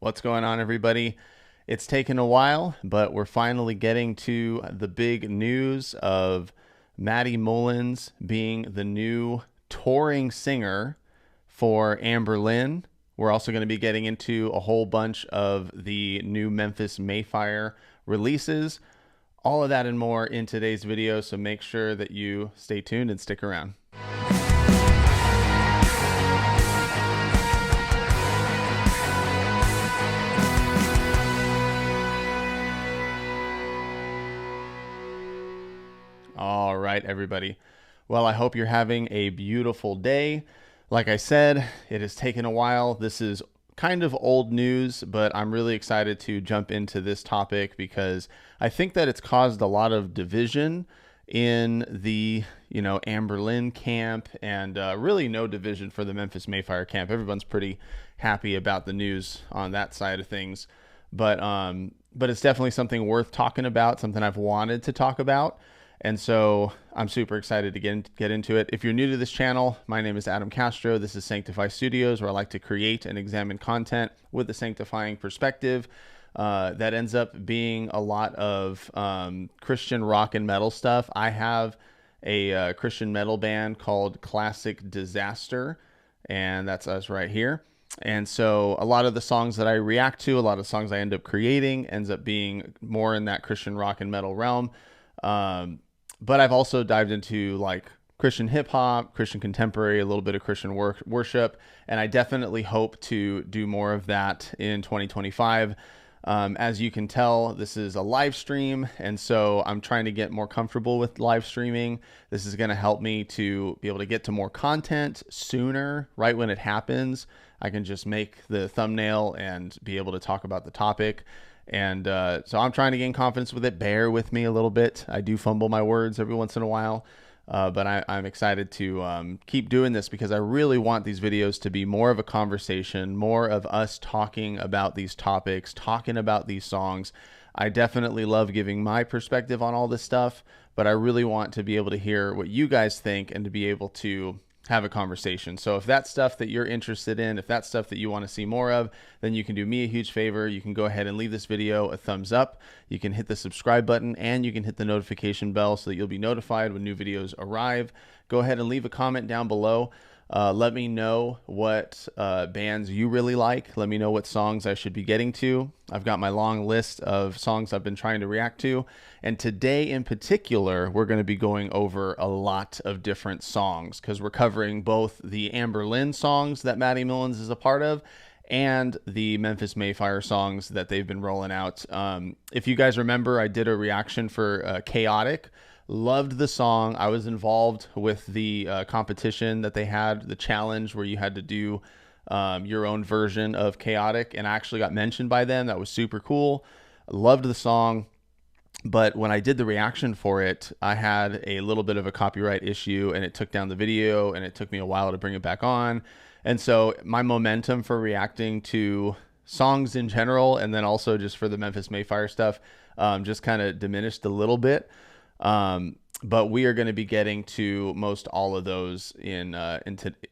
What's going on, everybody? It's taken a while, but we're finally getting to the big news of Matty Mullins being the new touring singer for Anberlin. We're also going to be getting into a whole bunch of the new Memphis Mayfire releases. All of that and more in today's video, so make sure that you stay tuned and stick around. All right, everybody. Well, I hope you're having a beautiful day. Like I said, it has taken a while. This is kind of old news, but I'm really excited to jump into this topic because I think that it's caused a lot of division in the, Anberlin camp, and really no division for the Memphis Mayfire camp. Everyone's pretty happy about the news on that side of things. But it's definitely something worth talking about, something I've wanted to talk about. And so I'm super excited to get into it. If you're new to this channel, my name is Adam Castro. This is Sanctify Studios, where I like to create and examine content with a sanctifying perspective. That ends up being a lot of Christian rock and metal stuff. I have a Christian metal band called Classic Disaster, and that's us right here. And so a lot of the songs that I react to, a lot of songs I end up creating, ends up being more in that Christian rock and metal realm. But I've also dived into like Christian hip hop, Christian contemporary, a little bit of Christian worship, and I definitely hope to do more of that in 2025. As you can tell, this is a live stream, and so I'm trying to get more comfortable with live streaming. This is going to help me to be able to get to more content sooner, right when it happens. I can just make the thumbnail and be able to talk about the topic. And so I'm trying to gain confidence with it. Bear with me a little bit. I do fumble my words every once in a while, but I'm excited to keep doing this because I really want these videos to be more of a conversation, more of us talking about these topics, talking about these songs. I definitely love giving my perspective on all this stuff, but I really want to be able to hear what you guys think and to be able to have a conversation. So if that's stuff that you're interested in, if that's stuff that you want to see more of, then you can do me a huge favor. You can go ahead and leave this video a thumbs up. You can hit the subscribe button, and you can hit the notification bell so that you'll be notified when new videos arrive. Go ahead and leave a comment down below. Let me know what bands you really like. Let me know what songs I should be getting to. I've got my long list of songs I've been trying to react to. And today in particular, we're going to be going over a lot of different songs because we're covering both the Anberlin songs that Matty Mullins is a part of and the Memphis Mayfire songs that they've been rolling out. If you guys remember, I did a reaction for Chaotic. Loved the song. I was involved with the competition that they had, the challenge where you had to do your own version of Chaotic, and I actually got mentioned by them. That was super cool. Loved the song, but when I did the reaction for it, I had a little bit of a copyright issue, and it took down the video, and it took me a while to bring it back on. And so my momentum for reacting to songs in general, and then also just for the Memphis Mayfire stuff, just kind of diminished a little bit. But we are going to be getting to most all of those in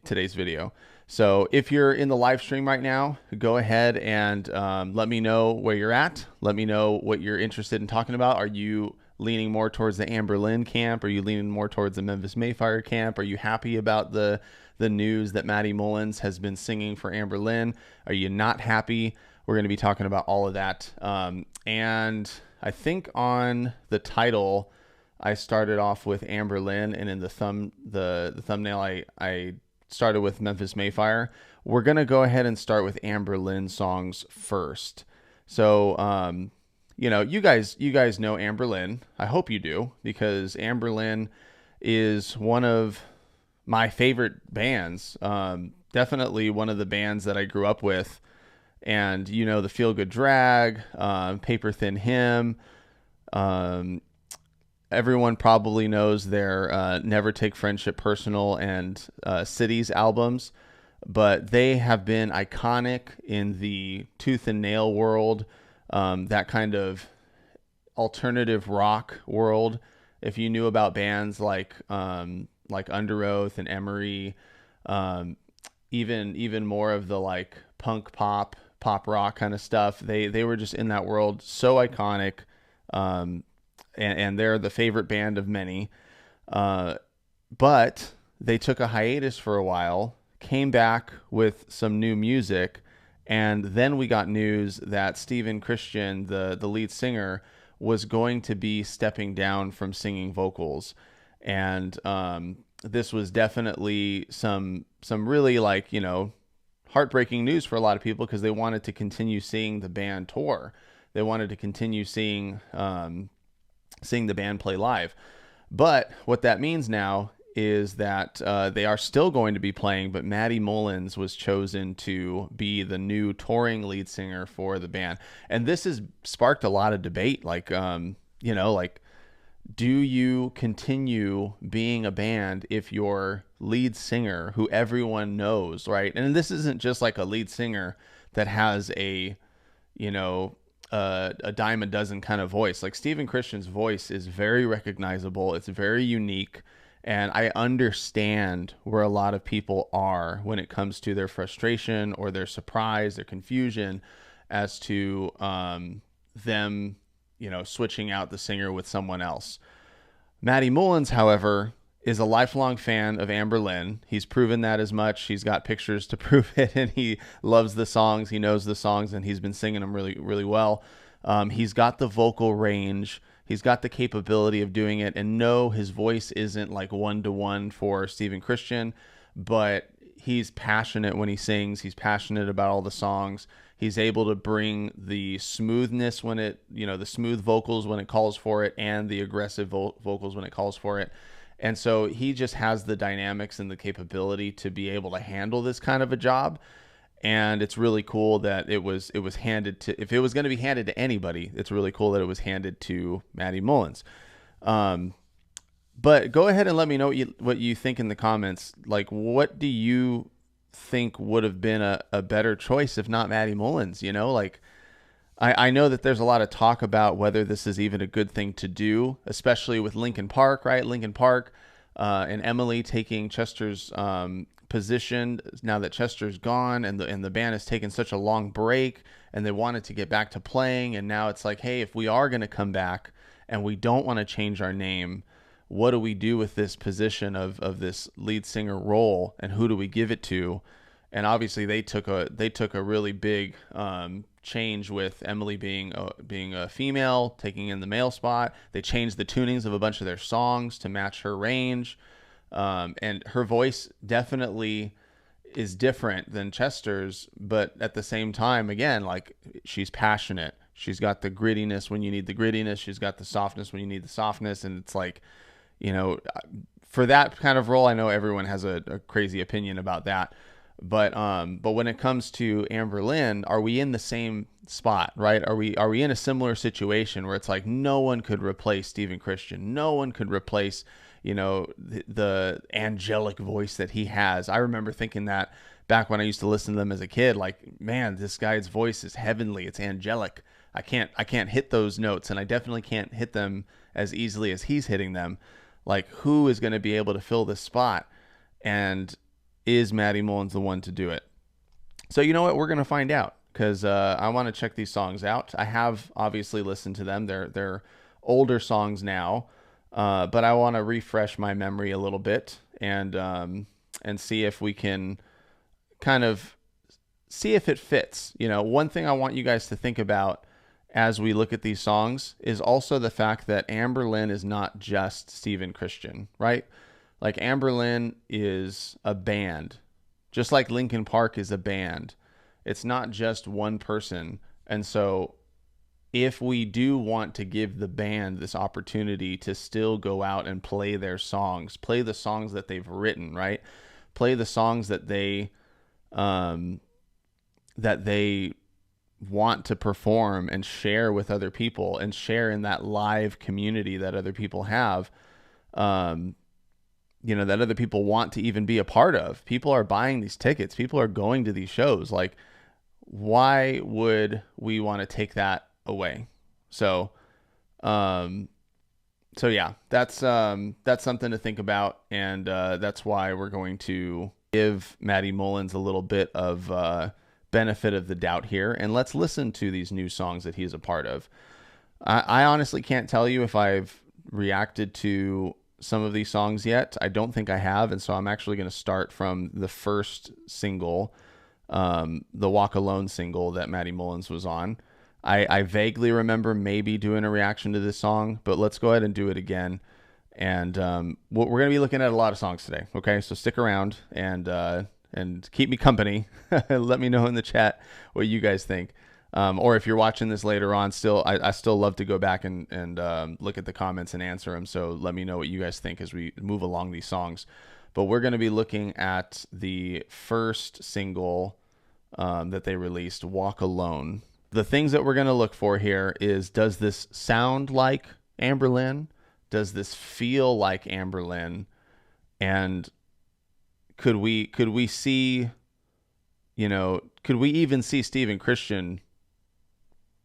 today's video. So if you're in the live stream right now, go ahead and let me know where you're at. Let me know what you're interested in talking about. Are you leaning more towards the Anberlin camp? Are you leaning more towards the Memphis Mayfire camp? Are you happy about the news that Matty Mullins has been singing for Anberlin? Are you not happy? We're going to be talking about all of that. And I think on the title, I started off with Anberlin, and in the thumbnail, I started with Memphis Mayfire. We're gonna go ahead and start with Anberlin songs first. So, you guys know Anberlin. I hope you do, because Anberlin is one of my favorite bands. Definitely one of the bands that I grew up with, and the Feel Good Drag, Paper Thin Hymn. Everyone probably knows their Never Take Friendship Personal and Cities albums, but they have been iconic in the tooth and nail world, that kind of alternative rock world. If you knew about bands like Under Oath and Emery, even more of the like punk pop pop rock kind of stuff. They were just in that world, so iconic, and they're the favorite band of many. But they took a hiatus for a while, came back with some new music, and then we got news that Stephen Christian, the lead singer, was going to be stepping down from singing vocals. And this was definitely some really, like, heartbreaking news for a lot of people, because they wanted to continue seeing the band tour. They wanted to continue seeing the band play live. But what that means now is that they are still going to be playing, but Matty Mullins was chosen to be the new touring lead singer for the band. And this has sparked a lot of debate. Like, do you continue being a band if your lead singer, who everyone knows, right? And this isn't just like a lead singer that has a dime a dozen kind of voice. Like, Stephen Christian's voice is very recognizable. It's very unique. And I understand where a lot of people are when it comes to their frustration or their surprise, their confusion as to them, switching out the singer with someone else. Matty Mullins, however, is a lifelong fan of Anberlin. He's proven that as much. He's got pictures to prove it, and he loves the songs. He knows the songs, and he's been singing them really, really well. He's got the vocal range. He's got the capability of doing it. And no, his voice isn't like one-to-one for Stephen Christian, but he's passionate when he sings. He's passionate about all the songs. He's able to bring the smoothness when the smooth vocals when it calls for it, and the aggressive vocals when it calls for it. And so he just has the dynamics and the capability to be able to handle this kind of a job. And it's really cool that it was handed to, if it was going to be handed to anybody, it's really cool that it was handed to Matty Mullins. But go ahead and let me know what you think in the comments. Like, what do you think would have been a better choice if not Matty Mullins? I know that there's a lot of talk about whether this is even a good thing to do, especially with Linkin Park, right? Linkin Park and Emily taking Chester's position now that Chester's gone, and the band has taken such a long break, and they wanted to get back to playing. And now it's like, hey, if we are going to come back and we don't want to change our name, what do we do with this position of this lead singer role, and who do we give it to? And obviously they took a really big change with Emily being a female, taking in the male spot. They changed the tunings of a bunch of their songs to match her range. And her voice definitely is different than Chester's, but at the same time, again, like, she's passionate. She's got the grittiness when you need the grittiness. She's got the softness when you need the softness. And it's like, for that kind of role, I know everyone has a crazy opinion about that. But when it comes to Anberlin, are we in the same spot, right? Are we in a similar situation where it's like, no one could replace Stephen Christian. No one could replace, the angelic voice that he has. I remember thinking that back when I used to listen to them as a kid, like, man, this guy's voice is heavenly. It's angelic. I can't hit those notes, and I definitely can't hit them as easily as he's hitting them. Like, who is going to be able to fill this spot? And is Matty Mullins the one to do it? So you know what? We're going to find out, because I want to check these songs out. I have obviously listened to them. They're older songs now, but I want to refresh my memory a little bit and see if we can kind of see if it fits. One thing I want you guys to think about as we look at these songs is also the fact that Anberlin is not just Stephen Christian, right? Like, Anberlin is a band, just like Linkin Park is a band. It's not just one person. And so if we do want to give the band this opportunity to still go out and play their songs, play the songs that they've written, right? Play the songs that they want to perform and share with other people, and share in that live community that other people have, that other people want to even be a part of. People are buying these tickets. People are going to these shows. Like, why would we want to take that away? So yeah, that's something to think about. And that's why we're going to give Matty Mullins a little bit of benefit of the doubt here, and let's listen to these new songs that he's a part of. I honestly can't tell you if I've reacted to some of these songs yet. I don't think I have, and so I'm actually going to start from the first single, the Walk Alone single that Matty Mullins was on. I vaguely remember maybe doing a reaction to this song, but let's go ahead and do it again. And we're going to be looking at a lot of songs today, okay? So stick around and keep me company. Let me know in the chat what you guys think. Or if you're watching this later on, I still love to go back and look at the comments and answer them. So let me know what you guys think as we move along these songs. But we're going to be looking at the first single that they released, Walk Alone. The things that we're going to look for here is, does this sound like Anberlin? Does this feel like Anberlin? And could we see, could we even see Stephen Christian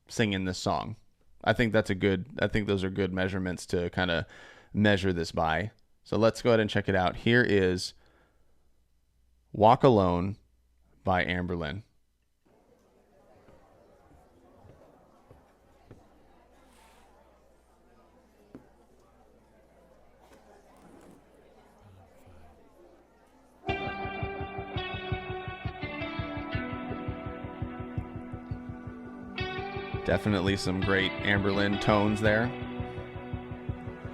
singing this song? I think those are good measurements to kind of measure this by. So let's go ahead and check it out. Here is Walk Alone by Anberlin. Definitely some great Anberlin tones there.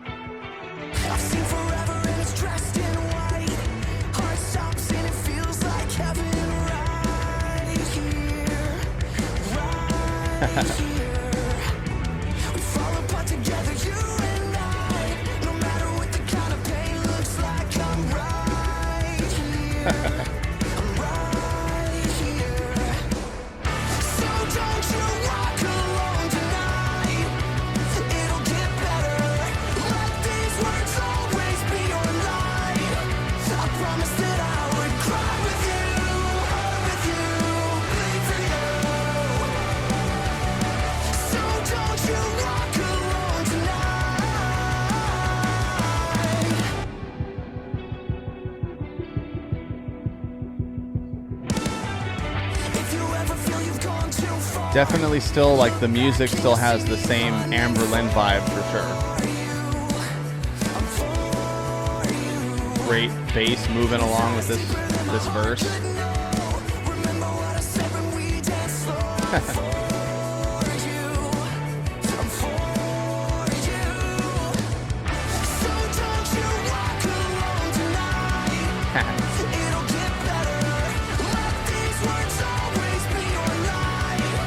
I've seen forever and it's dressed in white. Heart stops and it feels like heaven right here. Right here. We fall apart together, you and I. No matter what the kind of pain looks like, I'm right here. I'm right here. So don't you walk alone tonight. It'll get better. Let these words always be your light. I promised that I would cry with you, hurt with you, bleed for you. So don't you walk alone tonight. If you ever feel you've gone too far, Definitely still, like, the music still has the same Anberlin vibe for sure. Great bass moving along with this verse. remember what I said when we danced slow. I'm for you. So don't you walk alone tonight. It'll get better. Let these words always be your light.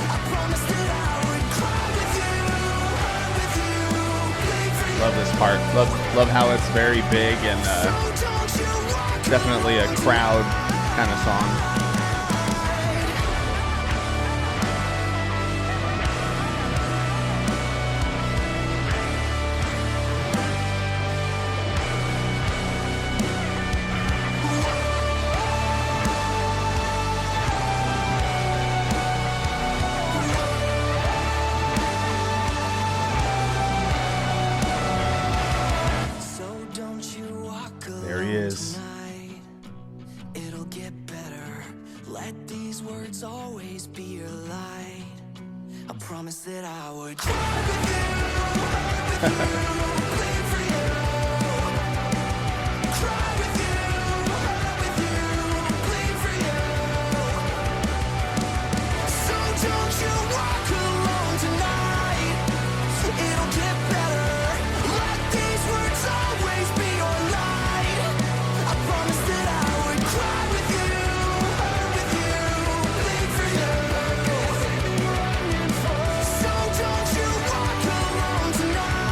I promised that I would cry with you, hurt with you, bleed for you. Love this part. Love how it's very big and So don't you walk definitely a crowd kind of song. So don't you walk alone There he is. tonight. It'll get better. Let these words always be your light. I promise that I would cry with you, hurt with you, bleed for you. Cry with you, hurt with you, bleed for you. So don't you walk alone tonight. It'll get better. Let these words always be your light. I promise that I would cry with you, hurt with you, bleed for you. So don't you walk alone tonight.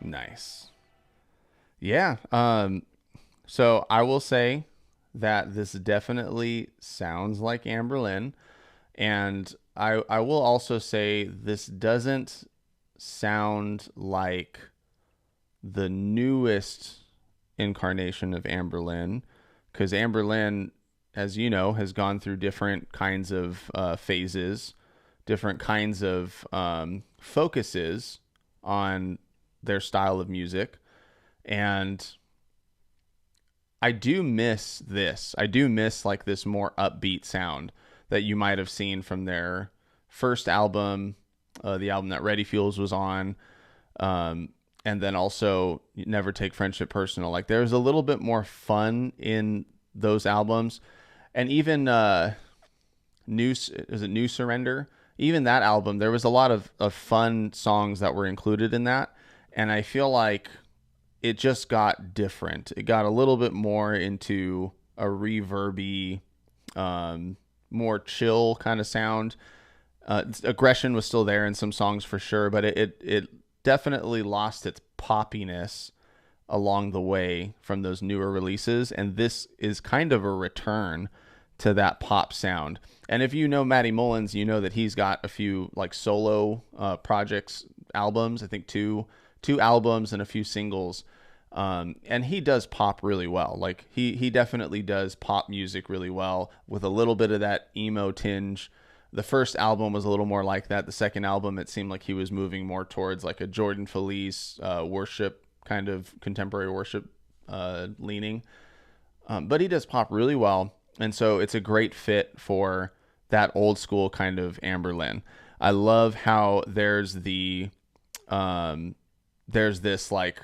Nice. Yeah. So I will say that this definitely sounds like Anberlin, and I will also say this doesn't sound like the newest incarnation of Anberlin, because Anberlin as you know, has gone through different kinds of phases, different kinds of focuses on their style of music. And I do miss this. I do miss like this more upbeat sound that you might have seen from their first album, the album that Ready Fuels was on. And then also Never Take Friendship Personal. Like there's a little bit more fun in those albums. And even New Surrender? Even that album, there was a lot of fun songs that were included in that. And I feel like it just got different. It got a little bit more into a reverby, more chill kind of sound. Aggression was still there in some songs for sure, but it definitely lost its poppiness along the way from those newer releases. And this is kind of a return to that pop sound. And if you know Matty Mullins, you know that he's got a few like solo projects, albums, I think two albums and a few singles. And he does pop really well. Like he definitely does pop music really well with a little bit of that emo tinge. The first album was a little more like that. The second album, it seemed like he was moving more towards like a Jordan Felice worship, kind of contemporary worship leaning. But he does pop really well. And so it's a great fit for that old school kind of Anberlin. I love how there's this like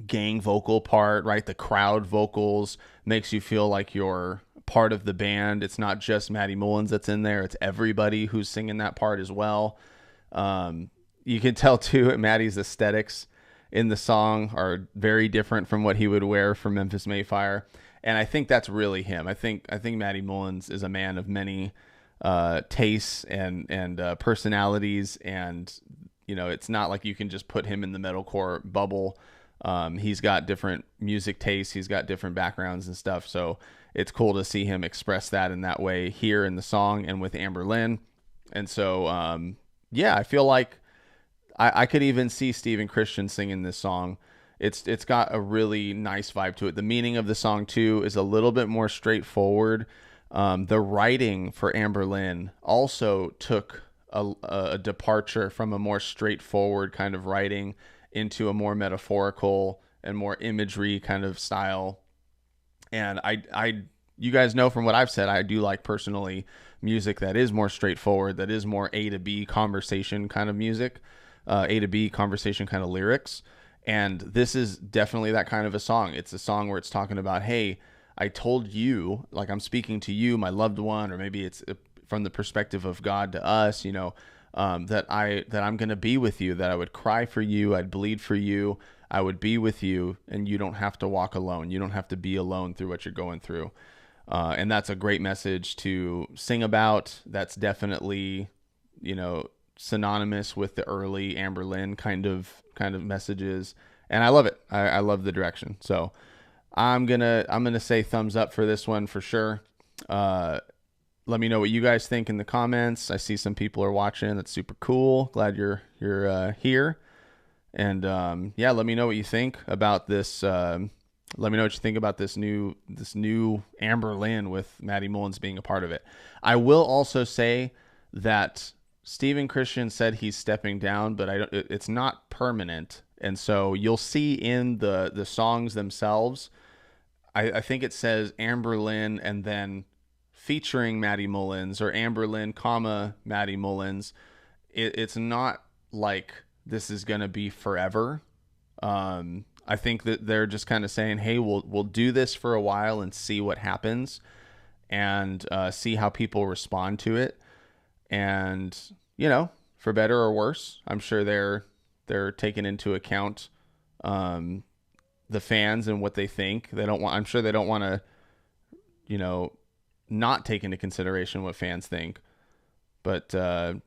gang vocal part, right? The crowd vocals makes you feel like you're part of the band. It's not just Matty Mullins that's in there. It's everybody who's singing that part as well. You can tell too, Matty's aesthetics in the song are very different from what he would wear for Memphis Mayfire. And I think that's really him. I think Matty Mullins is a man of many tastes and personalities. And, you know, it's not like you can just put him in the metalcore bubble. He's got different music tastes. He's got different backgrounds and stuff. So it's cool to see him express that in that way here in the song and with Anberlin. And so, yeah, I feel like I could even see Stephen Christian singing this song. It's got a really nice vibe to it. The meaning of the song too is a little bit more straightforward. The writing for Anberlin also took a departure from a more straightforward kind of writing into a more metaphorical and more imagery kind of style. And you guys know from what I've said, I do like personally music that is more straightforward, that is more A to B conversation kind of music, A to B conversation kind of lyrics. And this is definitely that kind of a song. It's a song where it's talking about, hey, I told you, like I'm speaking to you, my loved one, or maybe it's from the perspective of God to us, you know, that I'm going to be with you, that I would cry for you, I'd bleed for you, I would be with you, and you don't have to walk alone. You don't have to be alone through what you're going through. And that's a great message to sing about. That's definitely, you know, synonymous with the early Anberlin kind of messages. And I love it. I love the direction. So I'm gonna say thumbs up for this one for sure. Let me know what you guys think in the comments. I see some people are watching. That's super cool. Glad you're here. And yeah, let me know what you think about this. Let me know what you think about this new Anberlin with Matty Mullins being a part of it. I will also say that Stephen Christian said he's stepping down, but it's not permanent. And so you'll see in the songs themselves, I think it says Anberlin and then featuring Matty Mullins, or Anberlin, Matty Mullins. It's not like this is going to be forever. I think that they're just kind of saying, hey, we'll do this for a while and see what happens, and see how people respond to it. And, you know, for better or worse, I'm sure they're taking into account the fans and what they think. I'm sure they don't want to, you know, not take into consideration what fans think. But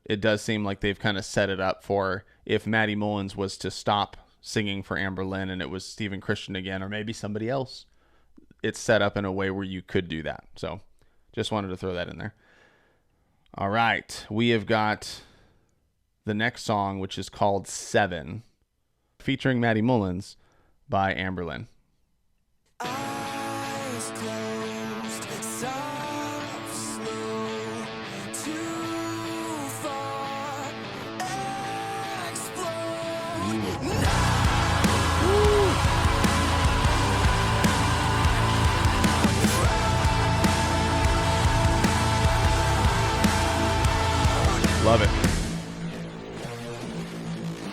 it does seem like they've kind of set it up for if Matty Mullins was to stop singing for Anberlin and it was Stephen Christian again, or maybe somebody else, it's set up in a way where you could do that. So just wanted to throw that in there. All right, we have got the next song, which is called 7, featuring Matty Mullins by Anberlin. Eyes closed, Love it.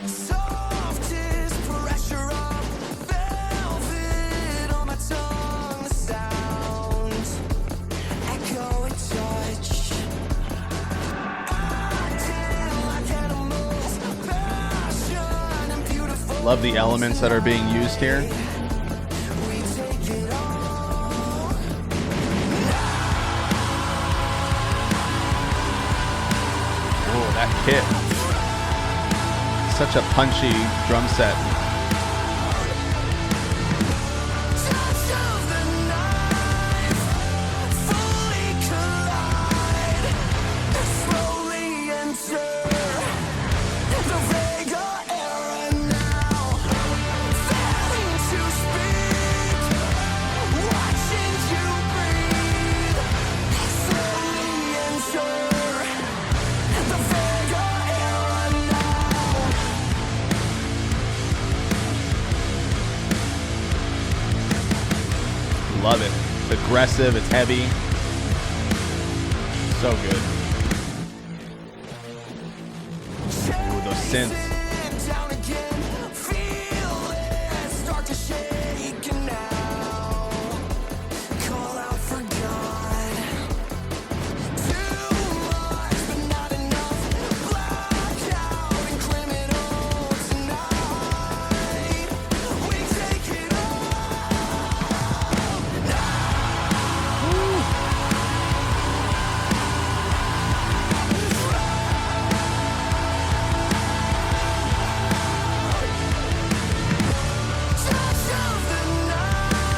Softest pressure of velvet on my tongue, the sound, echo and touch. Acting like animals, passion and beautiful. Love the elements that are being used here. We take it all. Oh, that kit. Such a punchy drum set. Touch of the knife, fully collide, slowly enter the Vega era now. Failing to speak, watching you breathe, slowly enter the Vega era now. Love it. It's aggressive. It's heavy. So good. Ooh, those synths. Down again, feel it start to shake and now call out for God. Too much, but not enough. Blackout and criminal tonight. We take it all. Touch of the knife,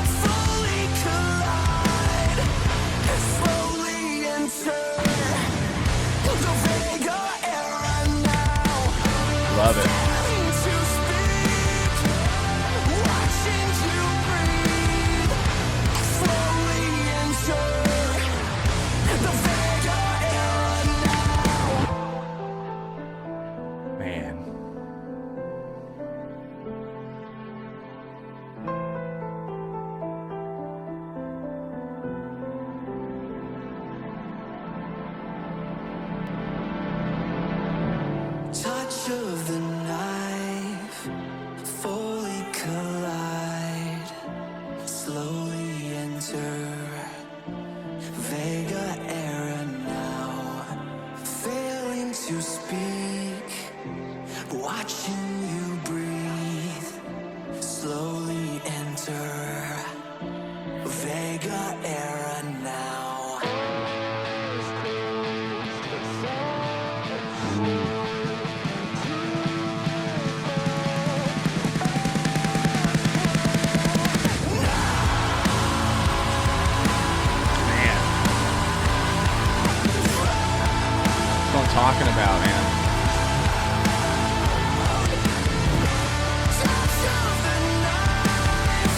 fully collide, slowly enter the Vega era now. Love it. Failing to speak, watching you breathe, slowly enter the Vega era now. Man. Touch of the knife, fully collide, slowly enter Vega era now. Failing to speak, watching you breathe, slowly enter Vega era now. Man. That's what I'm talking about, man. Touch of the knife,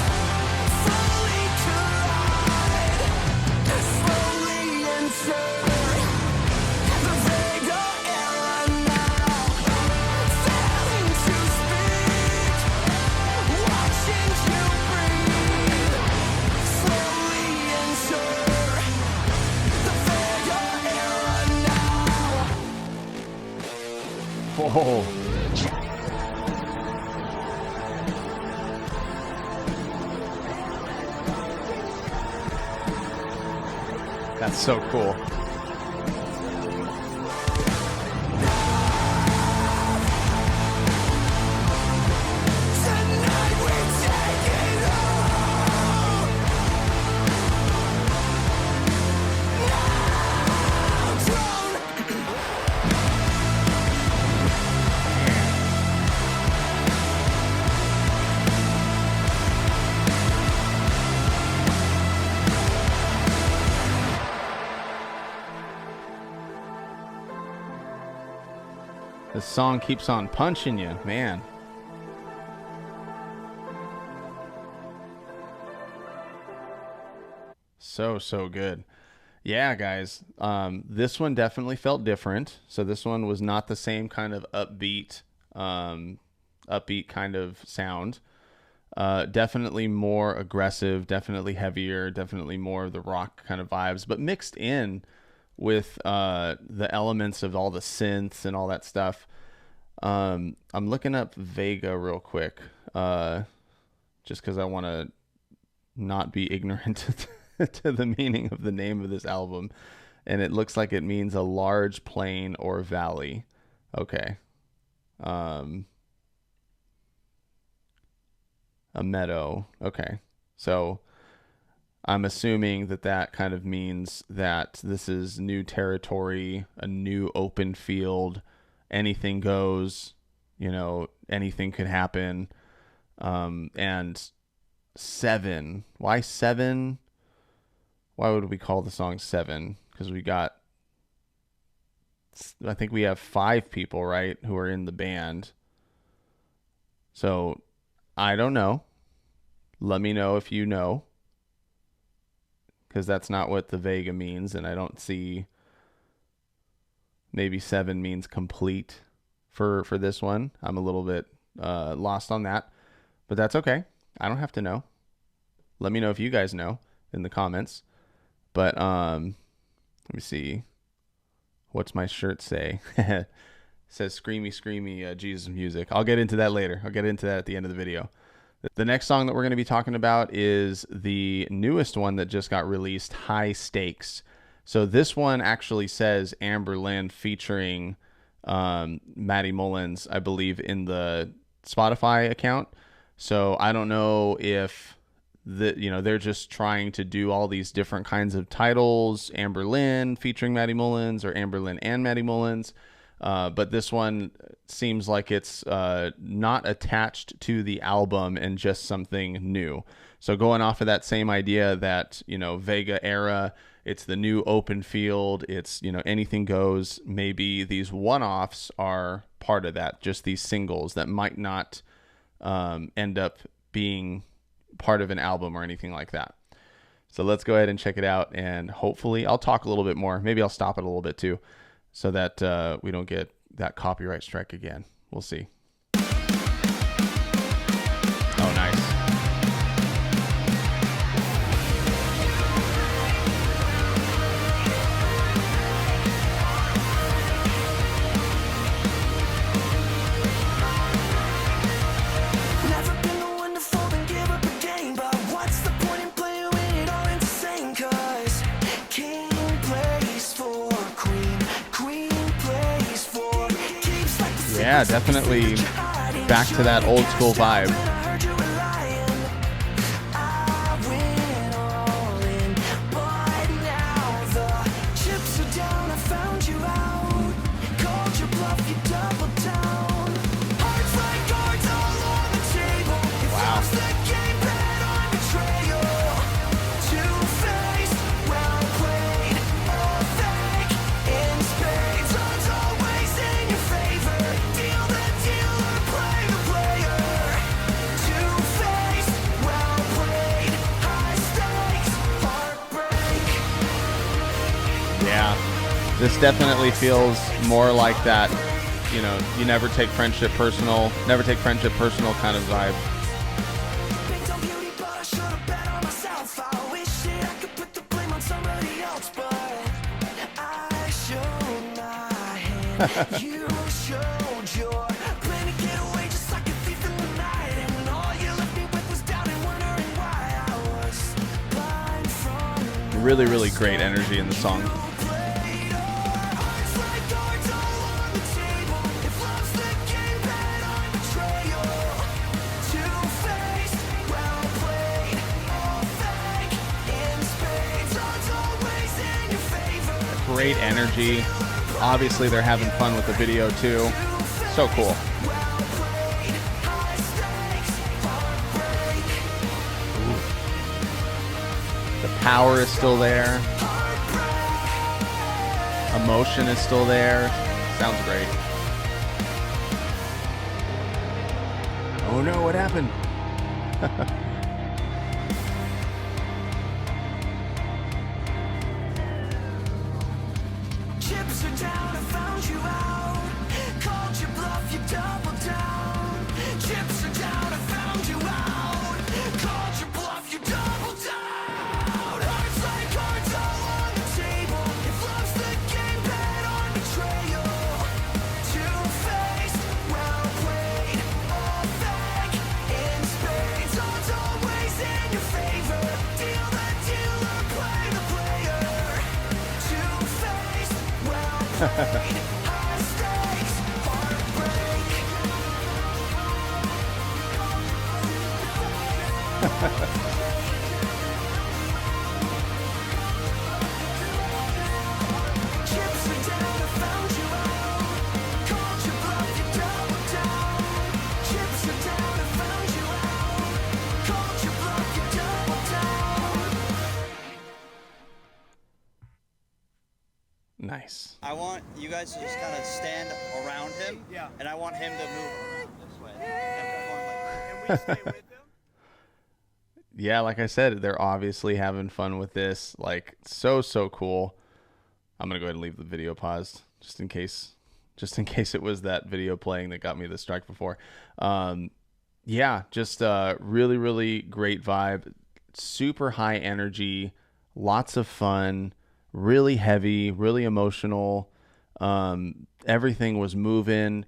fully collide, slowly enter the Vega era now. Failing to speak, watching you breathe, slowly enter the Vega era now. Whoa. That's so cool. Tonight we take it all. Now, drone. This song keeps on punching you, man. So good. Yeah, guys. This one definitely felt different. So this one was not the same kind of upbeat kind of sound. Definitely more aggressive, definitely heavier, definitely more of the rock kind of vibes, but mixed in with the elements of all the synths and all that stuff. I'm looking up Vega real quick, just because I want to not be ignorant to the meaning of the name of this album. And it looks like it means a large plain or valley. Okay. A meadow. Okay. So I'm assuming that kind of means that this is new territory, a new open field, anything goes, anything could happen. And 7. Why 7? Why would we call the song 7? Because I think we have 5 people, right, who are in the band. So I don't know. Let me know if you know, because that's not what the Vega means, and I don't see. Maybe 7 means complete for this one. I'm a little bit lost on that, but that's okay. I don't have to know. Let me know if you guys know in the comments. But let me see. What's my shirt say? It says screamy, screamy Jesus music. I'll get into that later. I'll get into that at the end of the video. The next song that we're going to be talking about is the newest one that just got released, High Stakes. So this one actually says Anberlin featuring Matty Mullins, I believe, in the Spotify account. So I don't know if they're just trying to do all these different kinds of titles, Anberlin featuring Matty Mullins or Anberlin and Matty Mullins. But this one seems like it's not attached to the album and just something new. So going off of that same idea that, Vega era, it's the new open field, it's, anything goes. Maybe these one-offs are part of that, just these singles that might not end up being part of an album or anything like that. So let's go ahead and check it out, and hopefully I'll talk a little bit more. Maybe I'll stop it a little bit too, so that we don't get that copyright strike again. We'll see. Oh, nice. Never been the one to fold and give up a game, but what's the point in playing when it all ends the same? 'Cause king plays for queen, queen plays for keeps like the Yeah, definitely back to that old school vibe. I heard you were lying. I went all in, but now the chips are down. I found you out, called your bluff, you doubled down. Hearts like cards all on the table. If love's the game, bet on betrayal. Two-faced, well played, all fake in spades. Odds always in your favor. Deal the dealer, play the player. Two-faced, well played, high stakes, heartbreak. Yeah, this definitely feels more like that, you never take friendship personal kind of vibe. Picked on beauty, but I should have bet on myself. I wish that I could put the blame on somebody else, but I showed my hand. You showed your plan to get away just like a thief in the night. And all you left me with was doubt and wondering why I was blind from Really, really great energy in the song. played. Hearts like cards all on the table. If love's the game, bet on betrayal. Two-faced, well played, all fake in spades. Odds always in your favor. Great energy. Obviously, they're having fun with the video too. So cool. Well played, high stakes, heartbreak, The power is still there. Emotion is still there. Sounds great. Oh no, what happened? chips are down, I found you out. Called your bluff, you doubled down. Chips are down, I found you out. Called your bluff, you doubled down. Hearts like cards all on the table. If love's the High stakes, heartbreak. Chips are down, I found you out. Called your bluff, you doubled down. Chips are down, I found you out. Called your bluff, you doubled down. Nice. I want you guys to just kind of stand around him, and I want him to move around this way. And perform like And we stay with them. Yeah, like I said, they're obviously having fun with this. Like, so cool. I'm gonna go ahead and leave the video paused just in case it was that video playing that got me the strike before. Yeah, just really great vibe, super high energy, lots of fun, really heavy, really emotional. Everything was moving,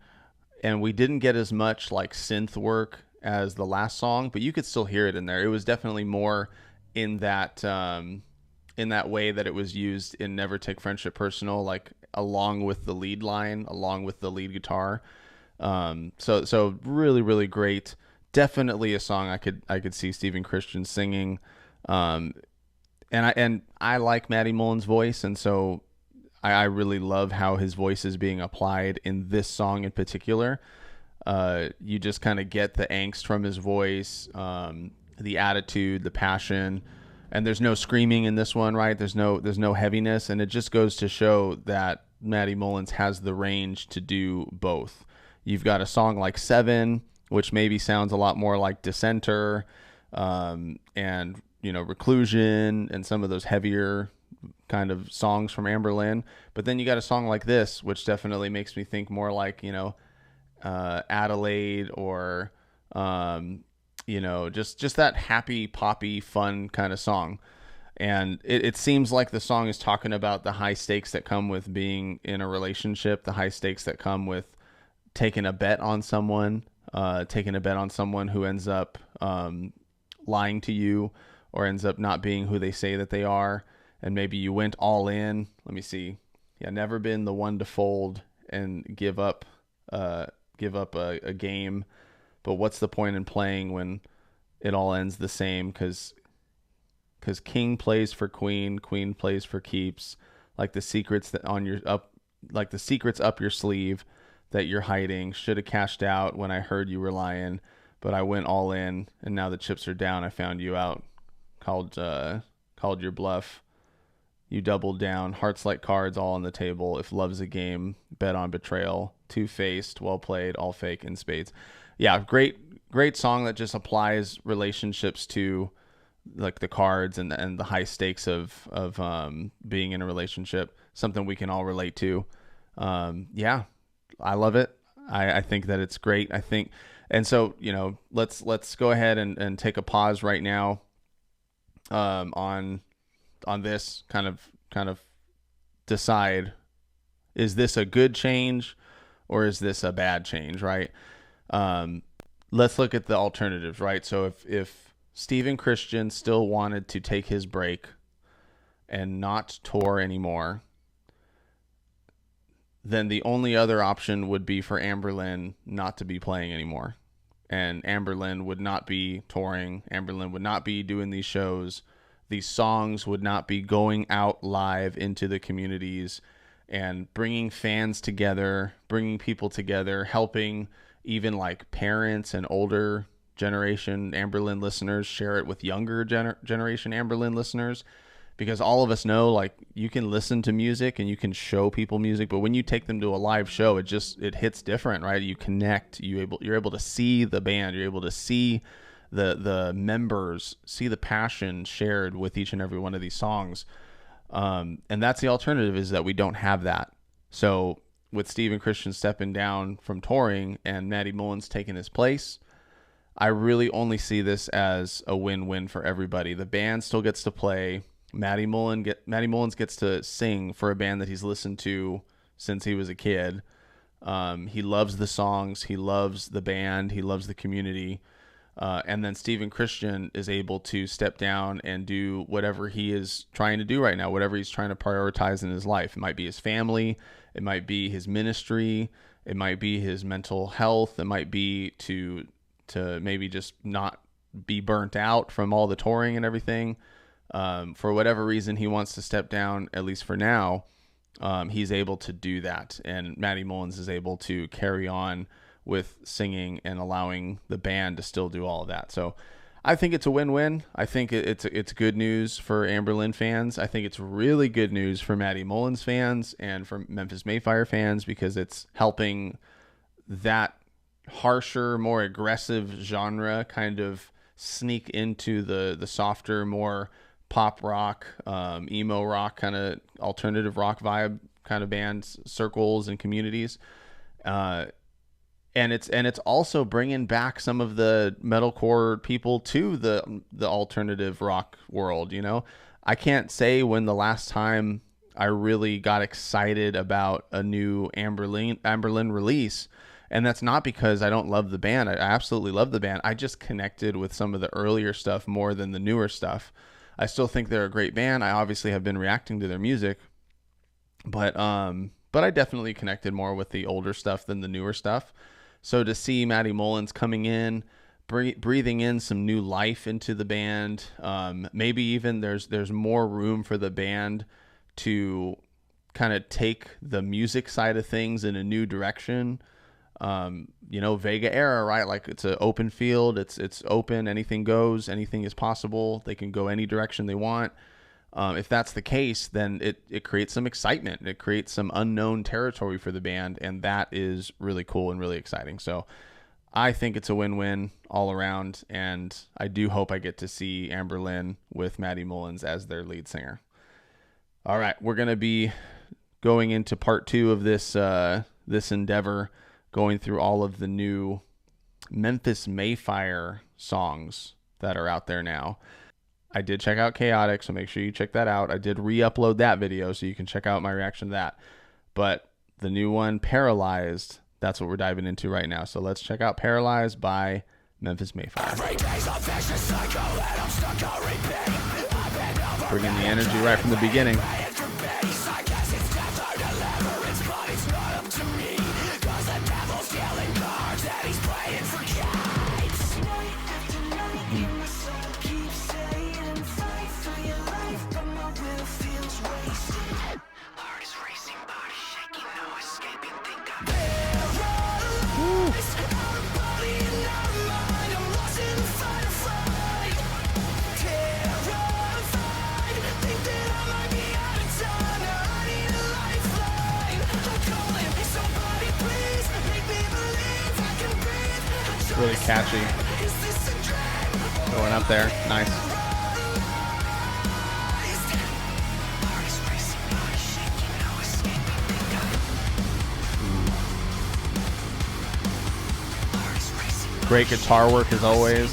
and we didn't get as much like synth work as the last song, but you could still hear it in there. It was definitely more in that way that it was used in Never Take Friendship Personal, like along with the lead line, along with the lead guitar. So really great. Definitely a song I could see Stephen Christian singing. And I like Matty Mullins' voice, and so I really love how his voice is being applied in this song in particular. You just kind of get the angst from his voice, the attitude, the passion, and there's no screaming in this one, right? There's no heaviness, and it just goes to show that Matty Mullins has the range to do both. You've got a song like Seven, which maybe sounds a lot more like Dissenter, and Reclusion, and some of those heavier kind of songs from Anberlin. But then you got a song like this, which definitely makes me think more like, Adelaide, or just that happy poppy fun kind of song. And it seems like the song is talking about the high stakes that come with being in a relationship, the high stakes that come with taking a bet on someone who ends up lying to you, or ends up not being who they say that they are. And maybe you went all in. Let me see. Yeah, never been the one to fold and give up a game. But what's the point in playing when it all ends the same? Because king plays for queen, queen plays for keeps. Like the secrets up your sleeve that you're hiding. Should have cashed out when I heard you were lying, but I went all in, and now the chips are down. I found you out. Called your bluff. You doubled down. Hearts like cards, all on the table. If love's a game, bet on betrayal. Two-faced, well played, all fake in spades. Yeah, great song that just applies relationships to like the cards and the high stakes of being in a relationship. Something we can all relate to. Yeah, I love it. I think that it's great. I think, and so let's go ahead and take a pause right now. On this kind of decide, is this a good change or is this a bad change, right? Let's look at the alternatives, right? So if Stephen Christian still wanted to take his break and not tour anymore, then the only other option would be for Anberlin not to be playing anymore. And Anberlin would not be touring. Anberlin would not be doing these shows. These songs would not be going out live into the communities and bringing fans together, bringing people together, helping even like parents and older generation Anberlin listeners share it with younger generation Anberlin listeners. Because all of us know, like, you can listen to music and you can show people music, but when you take them to a live show, it hits different, right? You connect, you're able to see the band, you're able to see the members, see the passion shared with each and every one of these songs. And that's the alternative, is that we don't have that. So with Stephen Christian stepping down from touring and Matty Mullins taking his place, I really only see this as a win-win for everybody. The band still gets to play. Matty Mullins gets to sing for a band that he's listened to since he was a kid. He loves the songs. He loves the band. He loves the community. And then Stephen Christian is able to step down and do whatever he is trying to do right now, whatever he's trying to prioritize in his life. It might be his family. It might be his ministry. It might be his mental health. It might be to maybe just not be burnt out from all the touring and everything. For whatever reason, he wants to step down, at least for now. He's able to do that. And Matty Mullins is able to carry on with singing and allowing the band to still do all of that. So I think it's a win-win. I think it's good news for Anberlin fans. I think it's really good news for Matty Mullins fans and for Memphis Mayfire fans, because it's helping that harsher, more aggressive genre kind of sneak into the softer, more pop rock, emo rock, kind of alternative rock vibe kind of bands, circles and communities. And it's also bringing back some of the metalcore people to the alternative rock world. You know, I can't say when the last time I really got excited about a new Anberlin release, and that's not because I don't love the band. I absolutely love the band. I just connected with some of the earlier stuff more than the newer stuff. I still think they're a great band. I obviously have been reacting to their music, but I definitely connected more with the older stuff than the newer stuff. So to see Matty Mullins coming in, breathing in some new life into the band, maybe even there's more room for the band to kind of take the music side of things in a new direction. Vega era, right? Like it's an open field. It's open. Anything goes. Anything is possible. They can go any direction they want. If that's the case, then it creates some excitement. It creates some unknown territory for the band, and that is really cool and really exciting. So I think it's a win-win all around, and I do hope I get to see Anberlin with Matty Mullins as their lead singer. All right, we're going to be going into part 2 of this endeavor, going through all of the new Memphis Mayfire songs that are out there now. I did check out Chaotic, so make sure you check that out. I did re-upload that video, so you can check out my reaction to that. But the new one, Paralyzed, that's what we're diving into right now. So let's check out Paralyzed by Memphis Mayfire. Bringing the energy right from the beginning. Really catchy. Going up there. Nice. Great guitar work as always.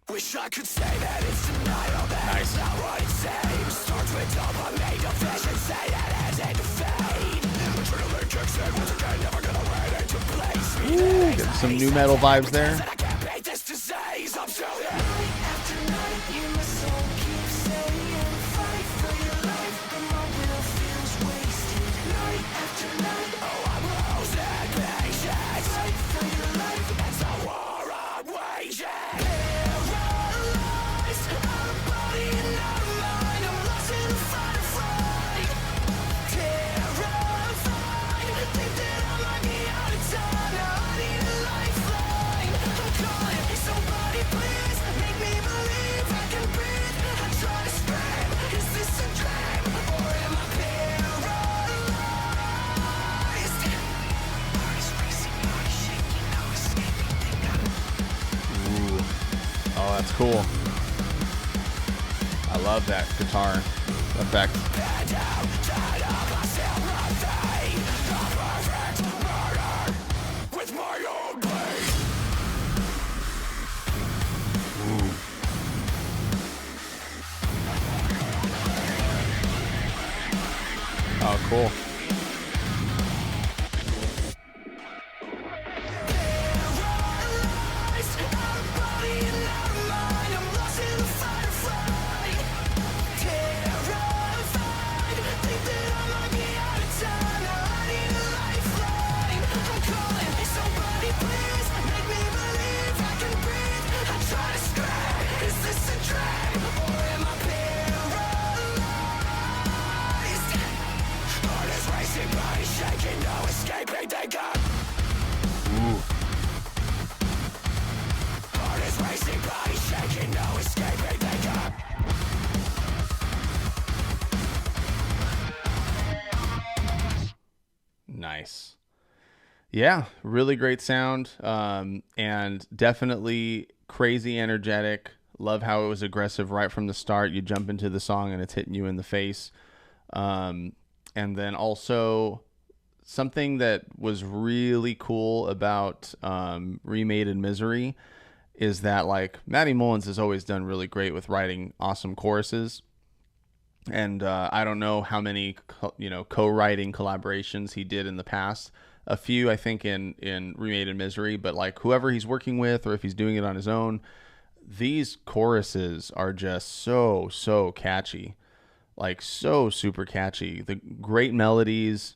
Wish I could say that it's denial, that Nice. it's not what it seems. Starts with dopamine, deficient, say that as a defeat. Adrenaline kicks in once again, never gonna let it to place me. Ooh, getting some new metal vibes there. I can't beat this disease, I'm still here. Night after night, you my soul keeps saying, fight for your life, but my will feels wasted. Night after night, oh, I'm losing patience. Fight for your life, it's a war I'm waging. Oh, that's cool. I love that guitar effect. Oh, cool. Nice. Yeah, really great sound, and definitely crazy energetic. Love how it was aggressive right from the start. You jump into the song and it's hitting you in the face. And then also something that was really cool about Remade in Misery is that, like, Matty Mullins has always done really great with writing awesome choruses. And I don't know how many co-writing collaborations he did in the past. A few, I think, in Remade in Misery, but like whoever he's working with or if he's doing it on his own, these choruses are just so catchy, like so super catchy. The great melodies,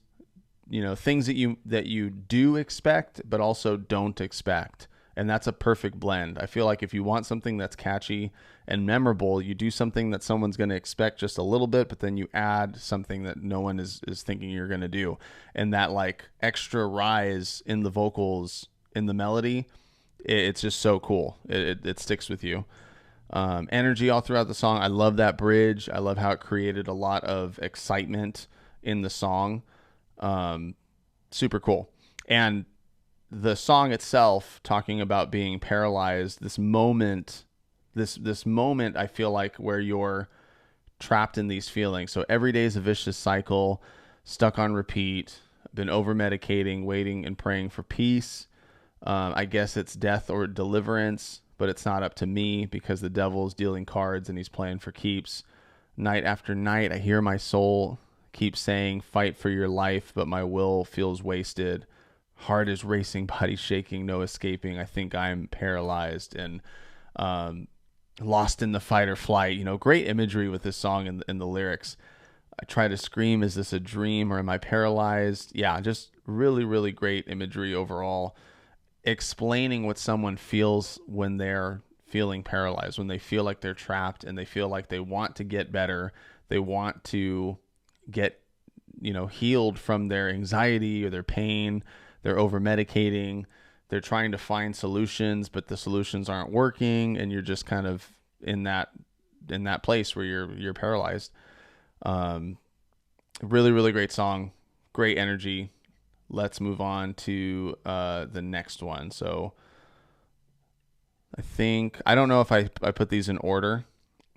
things that you do expect but also don't expect. And that's a perfect blend. I feel like if you want something that's catchy and memorable, you do something that someone's going to expect just a little bit, but then you add something that no one is thinking you're going to do. And that like extra rise in the vocals, in the melody, it's just so cool. It sticks with you. Energy all throughout the song. I love that bridge. I love how it created a lot of excitement in the song. Super cool. And the song itself, talking about being paralyzed, this moment I feel like where you're trapped in these feelings. So every day is a vicious cycle, stuck on repeat, been over medicating, waiting and praying for peace. I guess it's death or deliverance, but it's not up to me because the devil's dealing cards and he's playing for keeps. Night after night, I hear my soul keep saying, fight for your life, but my will feels wasted. Heart is racing, body shaking, no escaping. I think I'm paralyzed and lost in the fight or flight. Great imagery with this song and the lyrics. I try to scream, is this a dream or am I paralyzed? Yeah, just really, really great imagery overall. Explaining what someone feels when they're feeling paralyzed, when they feel like they're trapped and they feel like they want to get better. They want to get, healed from their anxiety or their pain. They're over medicating. They're trying to find solutions, but the solutions aren't working, and you're just kind of in that place where you're paralyzed. Really, really great song, great energy. Let's move on to the next one. So I don't know if I put these in order,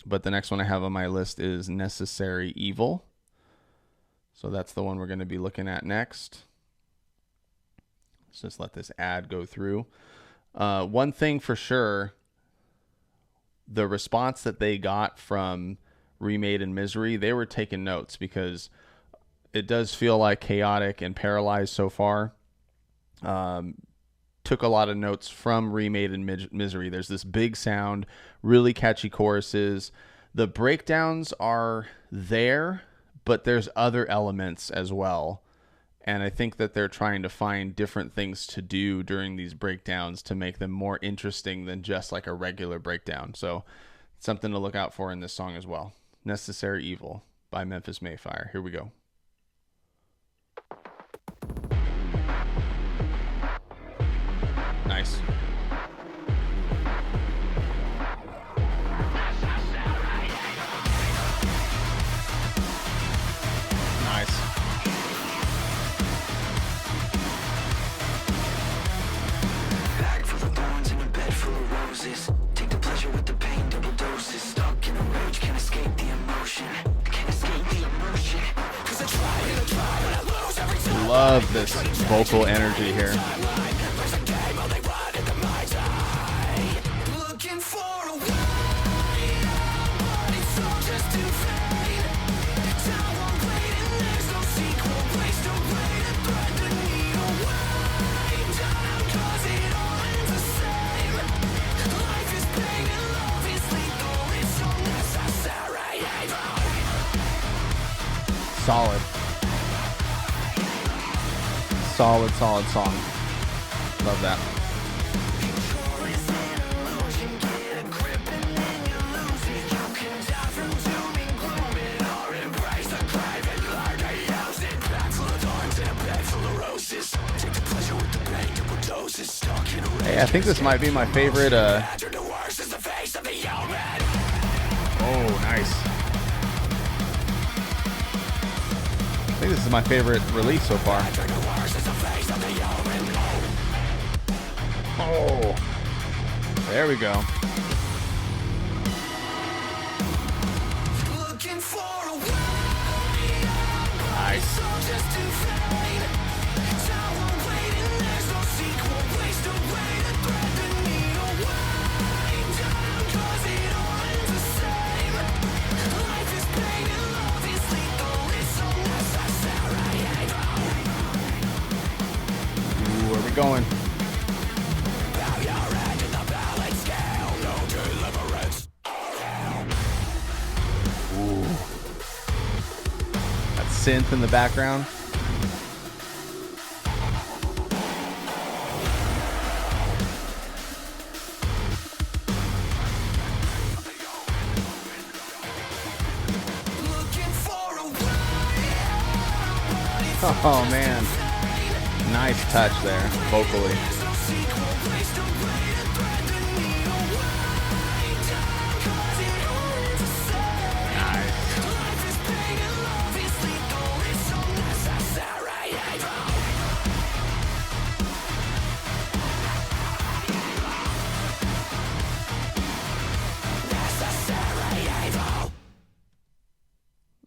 but the next one I have on my list is Necessary Evil. So that's the one we're going to be looking at next. Let's just let this ad go through. One thing for sure, the response that they got from Remade in Misery, they were taking notes because it does feel like chaotic and paralyzed so far. Took a lot of notes from Remade in Misery. There's this big sound, really catchy choruses. The breakdowns are there, but there's other elements as well. And I think that they're trying to find different things to do during these breakdowns to make them more interesting than just like a regular breakdown. So something to look out for in this song as well. Necessary Evil by Memphis Mayfire. Here we go. Nice. Nice. Bag full of thorns and a bed full of roses. Take the pleasure with the pain, double doses. Stuck in a rage, can't escape the emotion. Can't escape the emotion. 'Cause I try and I try, but I lose every time. Love this vocal energy here. There's a game, all they run in the mind's eye. Looking for a way out, but it's all just too vain. Time won't wait and there's no sequel. Waste away to thread the needle. Way down, 'cause it all ends the same. Life is pain and love is lethal. It's so necessary evil. Solid song. Love that. Hey, I think this might be my favorite. Oh, nice. I think this is my favorite release so far. Oh, there we go. Looking for a way out. Nice. Soldiers to fade. Tower waiting, there's no sequel. Waste away to thread the needle. Wind down, 'cause it all ends the same. Life is pain and love is lethal. It's so necessary. Ooh, where we going? Bow your head in the balance scale. No deliverance. That synth in the background. Looking for a way out. Oh man, nice touch there, vocally. There's no sequel. Waste away to thread the needle. Wind down, 'cause it all ends the same. Nice. Life is pain and love is lethal. It's so necessary evil. Necessary evil.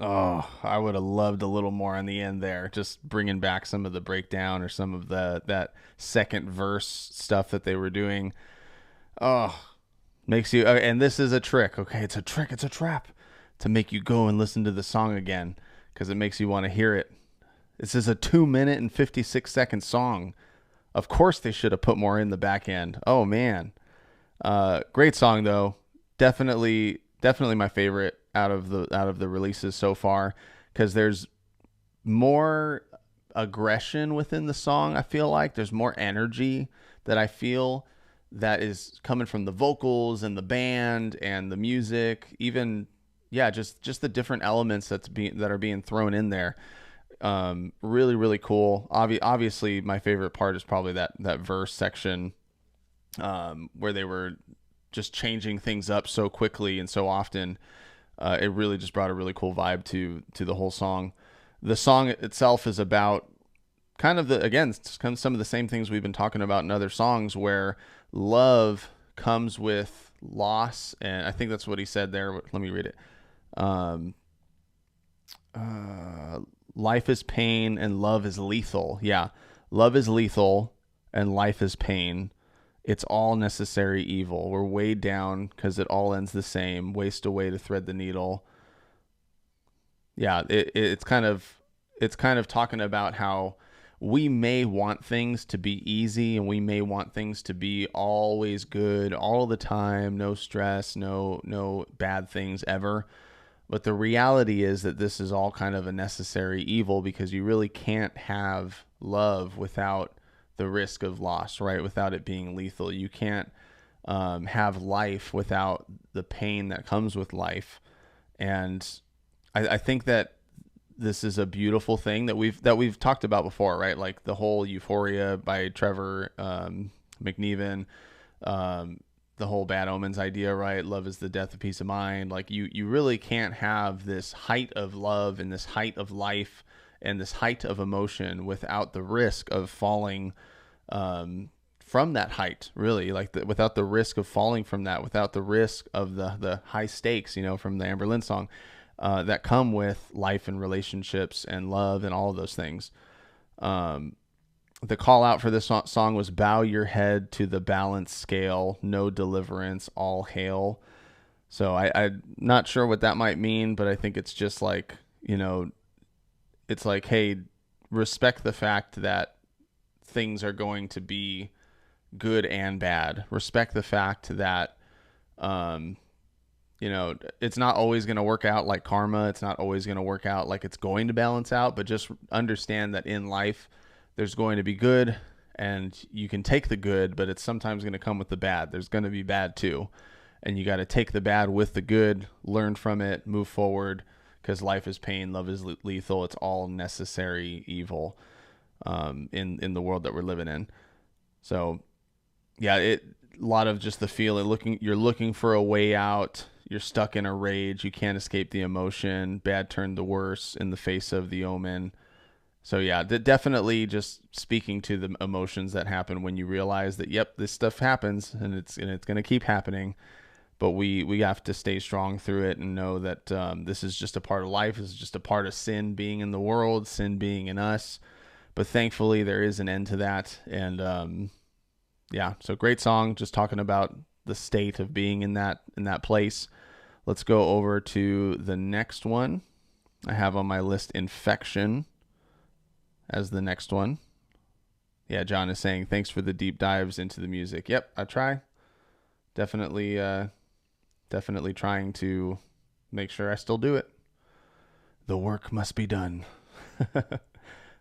Oh, I would have loved a little more on the end there, just bringing back some of the breakdown or some of that second verse stuff that they were doing. Oh, makes you, and this is a trick. Okay, it's a trick, it's a trap to make you go and listen to the song again because it makes you want to hear it. This is a 2 minute and 56-second song. Of course, they should have put more in the back end. Oh man, great song though. Definitely my favorite out of the releases so far because there's more aggression within the song. I feel like there's more energy that I feel that is coming from the vocals and the band and the music, even just the different elements that are being thrown in there. Really, really cool. Obviously, my favorite part is probably that verse section where they were just changing things up so quickly and so often. It really just brought a really cool vibe to the whole song. The song itself is about kind of some of the same things we've been talking about in other songs where love comes with loss. And I think that's what he said there. Let me read it. Life is pain and love is lethal. Yeah. Love is lethal and life is pain. It's all necessary evil. We're weighed down because it all ends the same. Waste away to thread the needle. Yeah, it's kind of talking about how we may want things to be easy and we may want things to be always good all the time, no stress, no bad things ever. But the reality is that this is all kind of a necessary evil because you really can't have love without the risk of loss, right? Without it being lethal. You can't have life without the pain that comes with life. And I think that this is a beautiful thing that we've talked about before, right? Like the whole Euphoria by Trevor McNeven, the whole Bad Omens idea, right? Love is the death of peace of mind. Like you really can't have this height of love and this height of life and this height of emotion without the risk of falling from that height, really, like without the risk of falling from that, without the risk of the high stakes, from the Anberlin song, that come with life and relationships and love and all of those things. The call out for this song was bow your head to the balance scale, no deliverance, all hail. So I'm not sure what that might mean, but I think it's just like, it's like, hey, respect the fact that things are going to be good and bad. Respect the fact that, it's not always going to work out like karma. It's not always going to work out like it's going to balance out, but just understand that in life, there's going to be good and you can take the good, but it's sometimes going to come with the bad. There's going to be bad too. And you got to take the bad with the good, learn from it, move forward, because life is pain, love is lethal. It's all necessary evil in the world that we're living in. So, yeah, a lot of just the feeling, you're looking for a way out. You're stuck in a rage. You can't escape the emotion. Bad turned to worse in the face of the omen. So yeah, definitely just speaking to the emotions that happen when you realize that, yep, this stuff happens and it's going to keep happening. But we have to stay strong through it and know that this is just a part of life. This is just a part of sin being in the world, sin being in us. But thankfully, there is an end to that. And yeah, so great song. Just talking about the state of being in that place. Let's go over to the next one. I have on my list Infection as the next one. Yeah, John is saying, thanks for the deep dives into the music. Yep, I try. Definitely trying to make sure I still do it. The work must be done.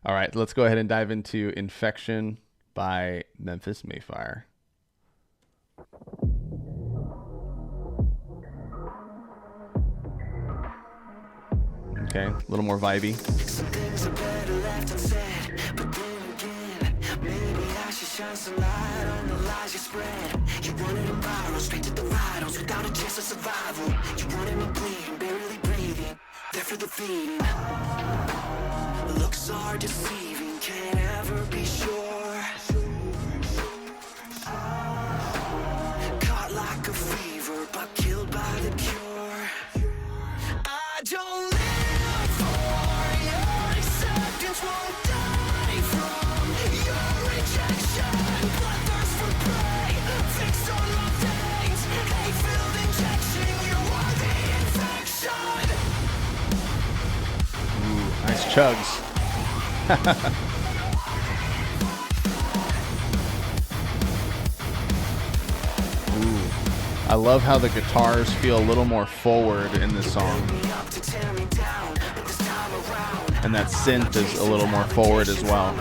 All right, let's go ahead and dive into Infection by Memphis Mayfire. Okay, a little more vibey. Some things are better left unsaid, but then again, maybe I should shine some light on the lies you spread. You wanted them viral, straight to the vitals, without a chance of survival. You wanted me bleeding, barely breathing, there for the feeding. Looks so hard deceiving, can't ever be sure. Caught like a fever, but killed by the cure. I don't live for your acceptance, won't die from your rejection. Bloodthirst for prey, fixed on my veins, hate-filled injection, you are the infection. Ooh, nice chugs. Ooh, I love how the guitars feel a little more forward in this song. And that synth is a little more forward as well.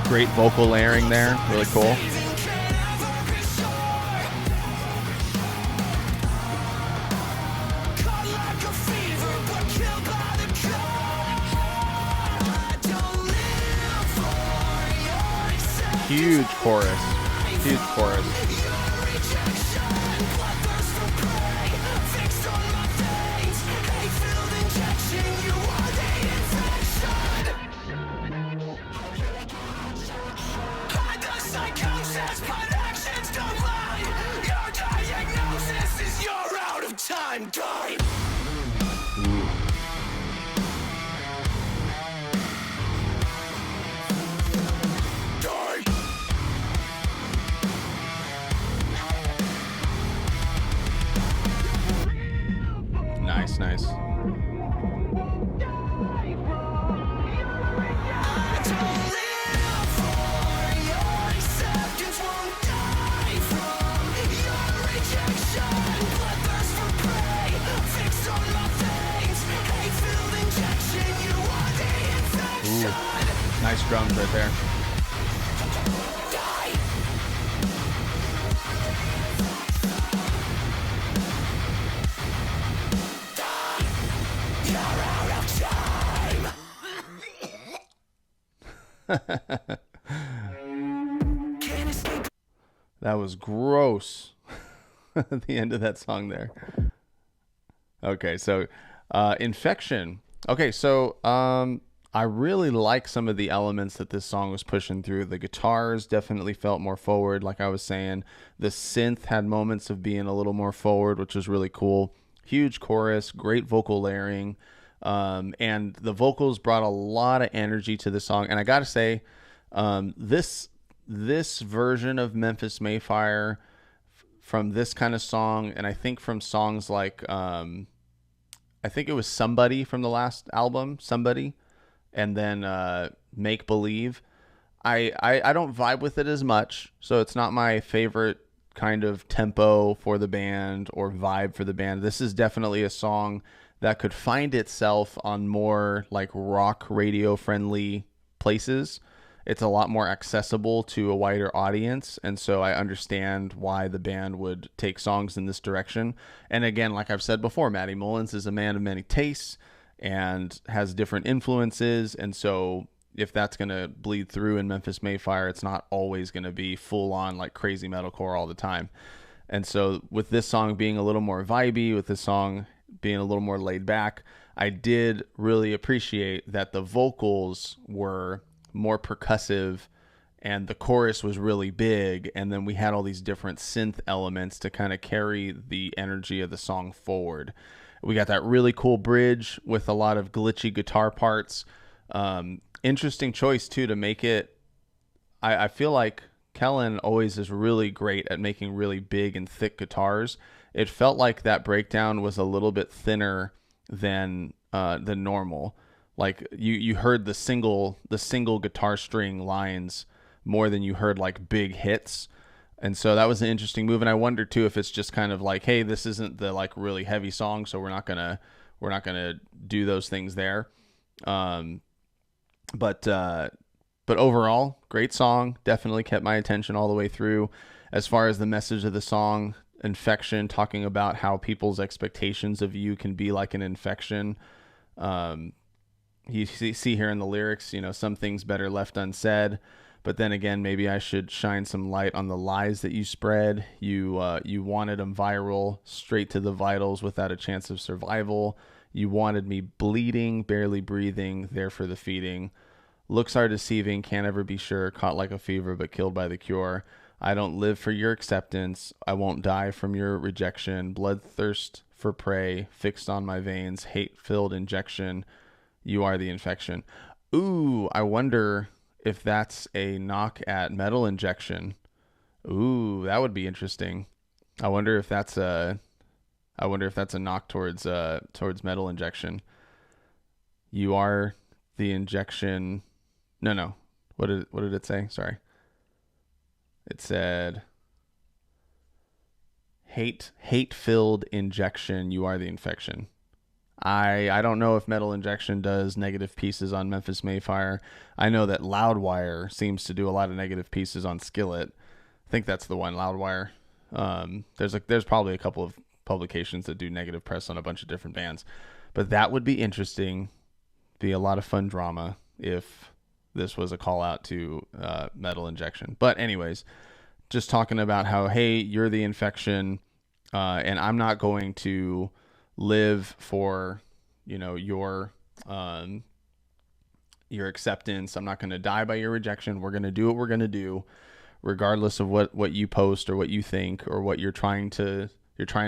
Great vocal layering there, really cool. Huge chorus. Huge chorus. Nice, nice. Ooh, nice drums right there. That was gross. At the end of that song there. Okay, so Infection. Okay, so I really like some of the elements that this song was pushing through. The guitars definitely felt more forward, like I was saying. The synth had moments of being a little more forward, which was really cool. Huge chorus, great vocal layering. And the vocals brought a lot of energy to the song. And I got to say, this version of Memphis Mayfire from this kind of song, and I think from songs like, I think it was Somebody from the last album, Somebody, and then Make Believe. I don't vibe with it as much, so it's not my favorite kind of tempo for the band or vibe for the band. This is definitely a song that could find itself on more like rock radio friendly places. It's a lot more accessible to a wider audience, and so I understand why the band would take songs in this direction. And again, like I've said before, Matty Mullins is a man of many tastes and has different influences, and so if that's going to bleed through in Memphis Mayfire, it's not always going to be full on like crazy metalcore all the time. And so with this song being a little more vibey, with this song being a little more laid back, I did really appreciate that the vocals were more percussive and the chorus was really big, and then we had all these different synth elements to kind of carry the energy of the song forward. We got that really cool bridge with a lot of glitchy guitar parts. Interesting choice too to make it. I feel like Kellen always is really great at making really big and thick guitars. It felt like that breakdown was a little bit thinner than normal. Like you heard the single guitar string lines more than you heard like big hits. And so that was an interesting move. And I wonder too if it's just kind of like, hey, this isn't the like really heavy song, so we're not gonna do those things there. But overall, great song. Definitely kept my attention all the way through. As far as the message of the song, infection, talking about how people's expectations of you can be like an infection. You see here in the lyrics, some things better left unsaid. But then again, maybe I should shine some light on the lies that you spread. You wanted them viral, straight to the vitals without a chance of survival. You wanted me bleeding, barely breathing, there for the feeding. Looks are deceiving, can't ever be sure, caught like a fever but killed by the cure. I don't live for your acceptance. I won't die from your rejection. Bloodthirst for prey, fixed on my veins, hate-filled injection. You are the infection. Ooh, I wonder if that's a knock at metal injection. Ooh, that would be interesting. I wonder if that's a knock towards metal injection. You are the injection. No. What did it say? Sorry. It said hate-filled injection. You are the infection. I don't know if metal injection does negative pieces on Memphis Mayfire. I know that Loudwire seems to do a lot of negative pieces on Skillet. I think that's the one, Loudwire. There's probably a couple of publications that do negative press on a bunch of different bands. But that would be interesting. Be a lot of fun drama if this was a call out to metal injection. But anyways, just talking about how, hey, you're the infection, and I'm not going to live for your acceptance. I'm not going to die by your rejection. We're going to do what we're going to do regardless of what you post or what you think or what you're trying to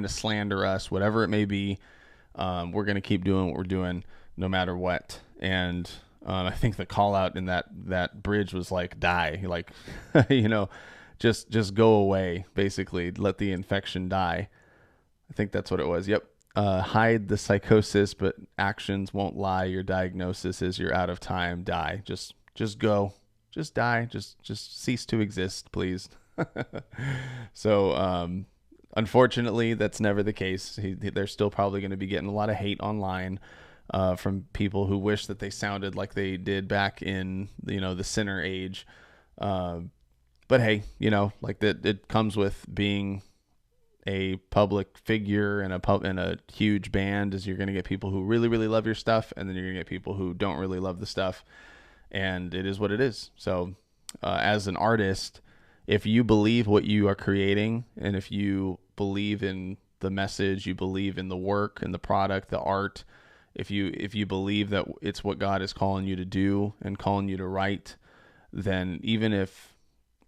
slander us, whatever it may be. We're going to keep doing what we're doing no matter what. And I think the call out in that bridge was like, die, like just go away, basically. Let the infection die. I think that's what it was. Yep. Hide the psychosis, but actions won't lie. Your diagnosis is you're out of time. Die. Just go. Just die. Just cease to exist, please. So, unfortunately, that's never the case. They're still probably going to be getting a lot of hate online from people who wish that they sounded like they did back in the Sinner age. But hey, like that, it comes with being a public figure and a huge band, is you're going to get people who really, really love your stuff, and then you're going to get people who don't really love the stuff, and it is what it is. So as an artist, if you believe what you are creating, and if you believe in the message, you believe in the work and the product, the art, if you believe that it's what God is calling you to do and calling you to write, then even if,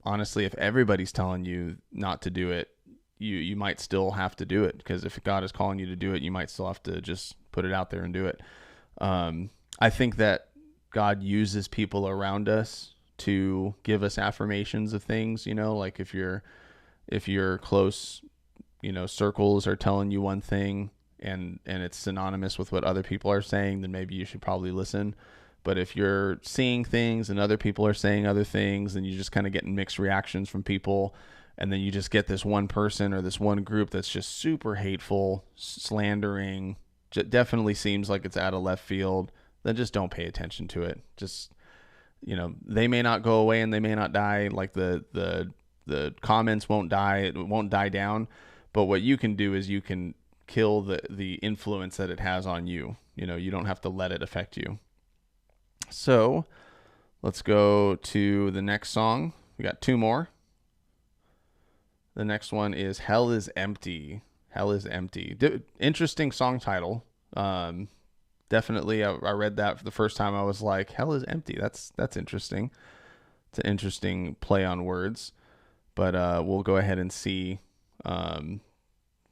honestly, if everybody's telling you not to do it, you might still have to do it, because if God is calling you to do it, you might still have to just put it out there and do it. I think that God uses people around us to give us affirmations of things, like if your close, circles are telling you one thing and it's synonymous with what other people are saying, then maybe you should probably listen. But if you're seeing things and other people are saying other things, then you're just kind of getting mixed reactions from people. And then you just get this one person or this one group that's just super hateful, slandering, definitely seems like it's out of left field. Then just don't pay attention to it. Just, they may not go away and they may not die. Like the comments won't die. It won't die down. But what you can do is you can kill the influence that it has on you. You don't have to let it affect you. So let's go to the next song. We got two more. The next one is Hell is Empty. Hell is Empty. Interesting song title. Definitely, I read that for the first time. I was like, Hell is Empty. That's interesting. It's an interesting play on words. But we'll go ahead and see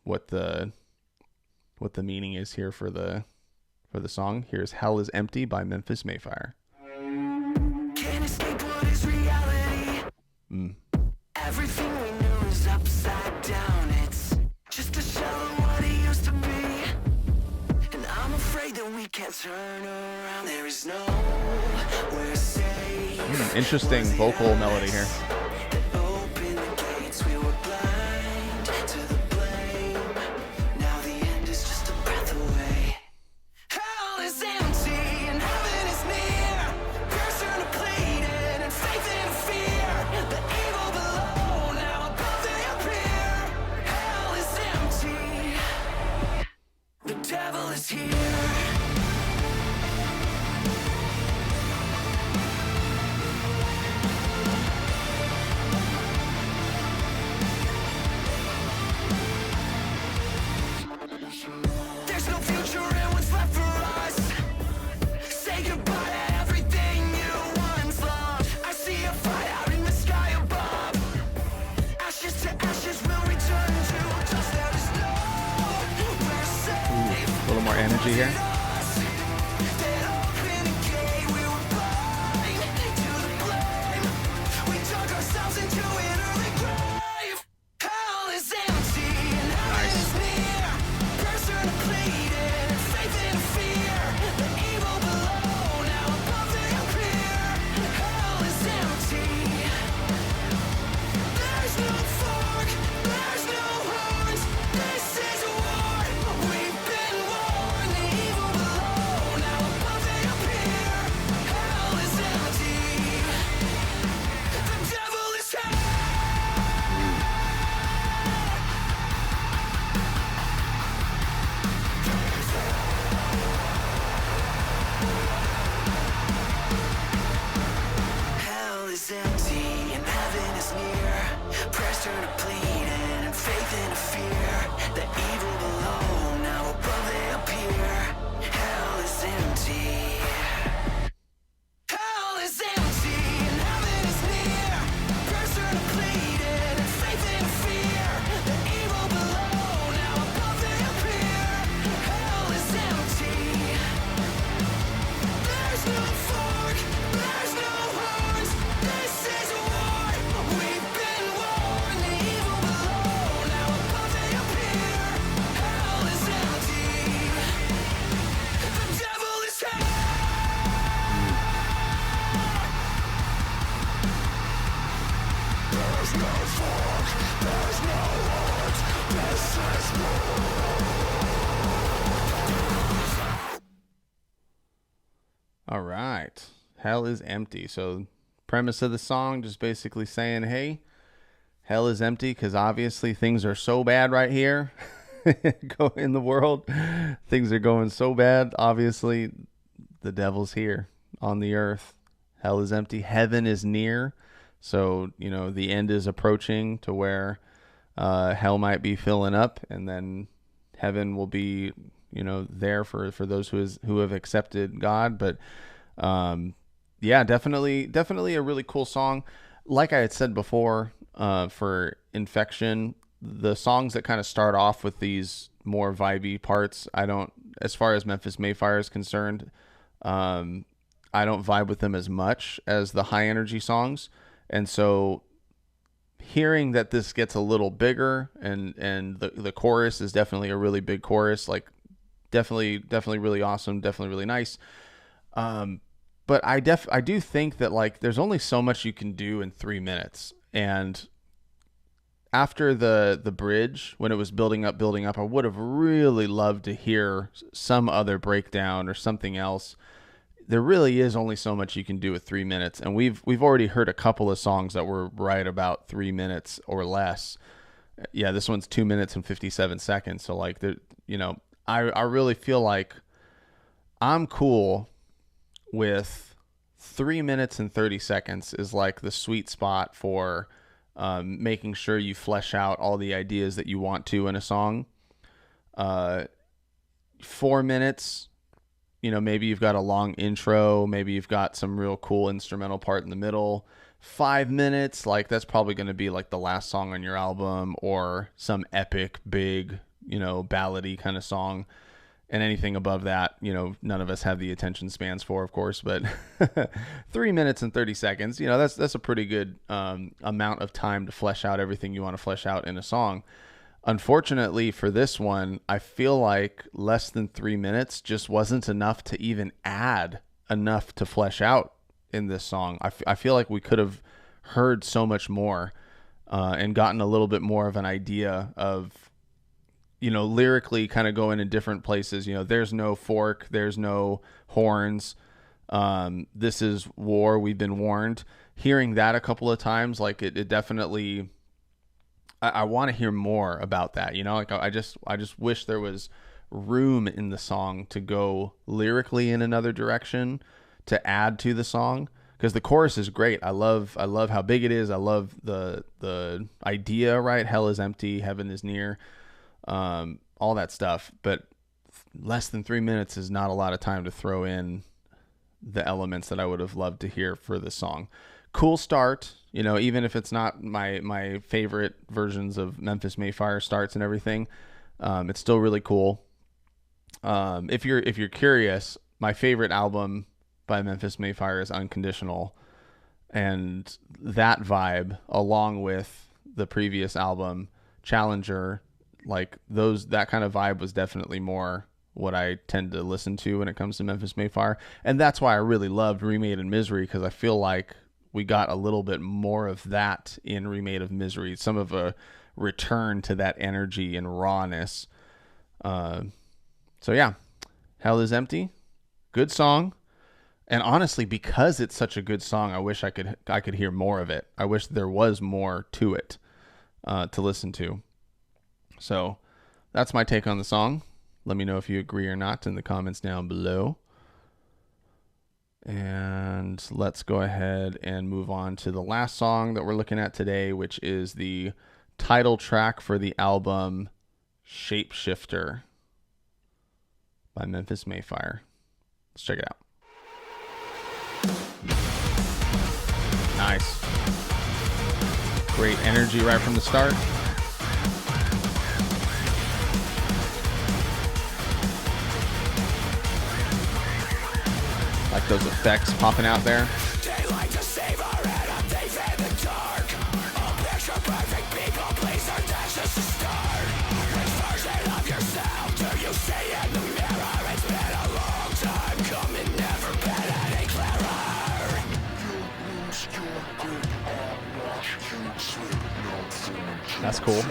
what the meaning is here for the song. Here's Hell is Empty by Memphis Mayfire. Can't escape what is reality. Everything we knew is upside down. It's just a shell of what it used to be. And I'm afraid that we can't turn around. There is nowhere safe. Interesting vocal melody here. Open the gates, we were blind to the blame. Now the end is just a breath away. Hell is empty and heaven is near. Prayers turn to pleading and faith into fear. The evil below, now above they appear. Hell is empty. The devil is here. There's no future and what's left for us. Say goodbye to everything you once loved. I see a fight out in the sky above. Ashes to ashes will return to dust. There is nowhere safe. A little more energy here. That open a gate, we were blind to the blame. We dug ourselves into an early grave. Hell is empty and heaven is near. Prayers turn to pleading and faith into fear. The evil below, now above they appear. Hell is empty. There's no fork, there's no horns. This is a war. We've been warned. The evil below, now above they appear. Hell is empty. The devil is here. Hell is empty and heaven is near. Prayers turn to pleading and faith into fear. The evil below, now above they appear. Hell is empty. Hell is empty and heaven is near. Prayers turn to pleading and faith into fear. The evil below, now above they appear. Hell is empty. There's no fork, there's no horns. This is a war. We've been warned. The evil below, now above they appear. Hell is empty. The devil is here. There's no fork, there's no horns. This is All right. Hell is empty. So premise of the song just basically saying, hey, hell is empty because obviously things are so bad right here. Go in the world. Things are going so bad. Obviously, the devil's here on the earth. Hell is empty. Heaven is near. So, the end is approaching to where hell might be filling up, and then heaven will be, there for those who have accepted God. But yeah, definitely a really cool song. Like I had said before, for Infection, the songs that kind of start off with these more vibey parts, as far as Memphis Mayfire is concerned, I don't vibe with them as much as the high energy songs. And so hearing that this gets a little bigger and the chorus is definitely a really big chorus, like definitely really awesome, definitely really nice. But I do think that like there's only so much you can do in 3 minutes. And after the bridge, when it was building up, I would have really loved to hear some other breakdown or something else. There really is only so much you can do with 3 minutes, and we've already heard a couple of songs that were right about 3 minutes or less. Yeah, this one's 2 minutes and 57 seconds. So like, I really feel like I'm cool with 3 minutes and 30 seconds is like the sweet spot for making sure you flesh out all the ideas that you want to in a song. 4 minutes, maybe you've got a long intro, maybe you've got some real cool instrumental part in the middle. 5 minutes, like that's probably going to be like the last song on your album, or some epic, big, ballady kind of song. And anything above that, none of us have the attention spans for, of course, but 3 minutes and 30 seconds, that's a pretty good amount of time to flesh out everything you want to flesh out in a song. Unfortunately for this one, I feel like less than 3 minutes just wasn't enough to even add enough to flesh out in this song. I feel like we could have heard so much more and gotten a little bit more of an idea of, lyrically kind of going in different places. There's no fork, there's no horns. This is war, we've been warned. Hearing that a couple of times, like it definitely, I want to hear more about that. Like I just wish there was room in the song to go lyrically in another direction to add to the song, because the chorus is great. I love how big it is. I love the idea, right? Hell is empty, heaven is near. All that stuff, but less than 3 minutes is not a lot of time to throw in the elements that I would have loved to hear for this song. Cool start, even if it's not my favorite versions of Memphis Mayfire starts and everything, it's still really cool. If you're curious, my favorite album by Memphis Mayfire is Unconditional, and that vibe, along with the previous album Challenger, like that kind of vibe was definitely more what I tend to listen to when it comes to Memphis Mayfire. And that's why I really loved Remade in Misery, because I feel like we got a little bit more of that in Remade of Misery, some of a return to that energy and rawness. So yeah, Hell is Empty, good song. And honestly, because it's such a good song, I wish I could hear more of it. I wish there was more to it to listen to. So that's my take on the song. Let me know if you agree or not in the comments down below. And let's go ahead and move on to the last song that we're looking at today, which is the title track for the album Shapeshifter by Memphis Mayfire. Let's check it out. Nice. Great energy right from the start. Like those effects popping out there. They like to save our head up, they've in the dark. A picture perfect people, please are that's just a start. Which version of yourself do you see in the mirror? It's been a long time coming, never been any clearer. That's cool.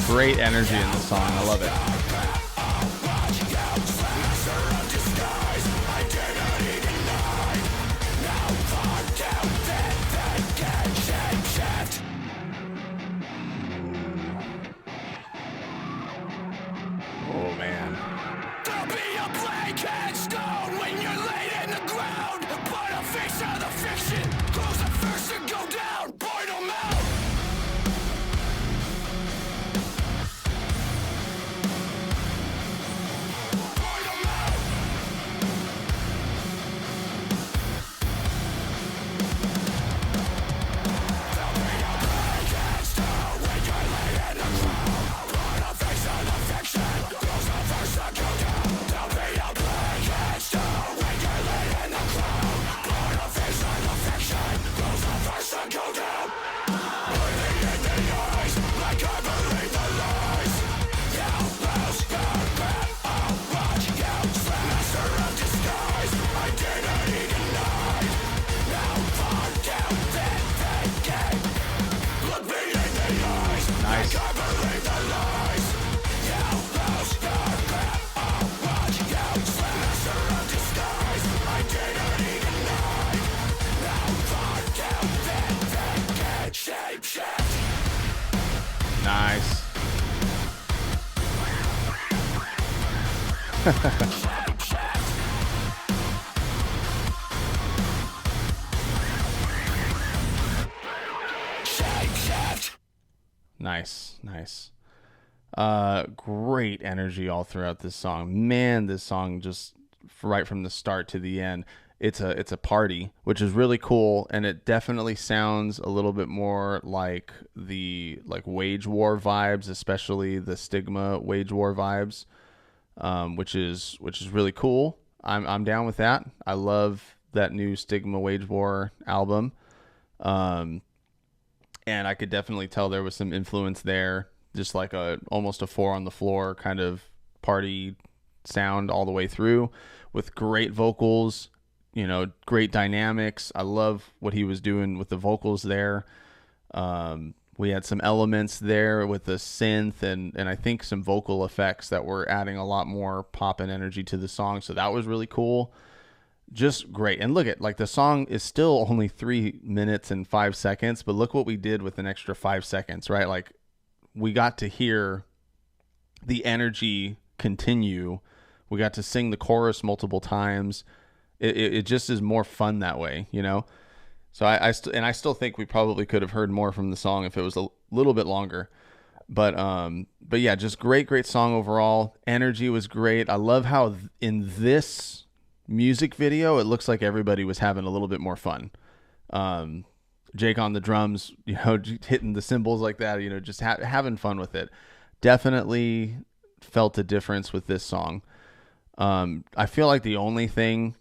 Great energy in the song. I love it. Oh, man. There'll be a blanket stone when you're laid in the ground. But a fix of the fiction. Close the first to go down. Point 'em out. Nice. Nice, nice. Great energy all throughout this song. Man, this song just right from the start to the end, it's a party, which is really cool, and it definitely sounds a little bit more like the wage war vibes, especially the Stigma wage war vibes, which is really cool. I'm down with that. I love that new Stigma wage war album. And I could definitely tell there was some influence there, just like almost a 4 on the floor kind of party sound all the way through, with great vocals, great dynamics. I love what he was doing with the vocals there. We had some elements there with the synth and I think some vocal effects that were adding a lot more pop and energy to the song. So that was really cool. Just great. And look at, the song is still only 3 minutes and 5 seconds, but look what we did with an extra 5 seconds, right? We got to hear the energy continue. We got to sing the chorus multiple times. It just is more fun that way, So I still think we probably could have heard more from the song if it was a little bit longer. But yeah, just great song overall. Energy was great. I love how in this music video it looks like everybody was having a little bit more fun. Jake on the drums, hitting the cymbals like that, just having fun with it. Definitely felt a difference with this song. I feel like the only thing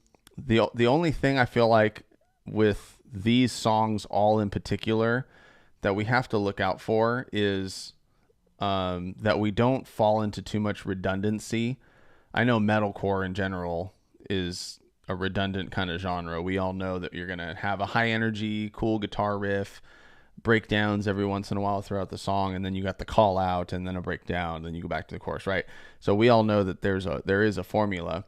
I feel like with these songs all in particular that we have to look out for is that we don't fall into too much redundancy. I know metalcore in general is a redundant kind of genre. We all know that you're going to have a high energy, cool guitar riff, breakdowns every once in a while throughout the song, and then you got the call out and then a breakdown, then you go back to the chorus, right? So we all know that there is a formula.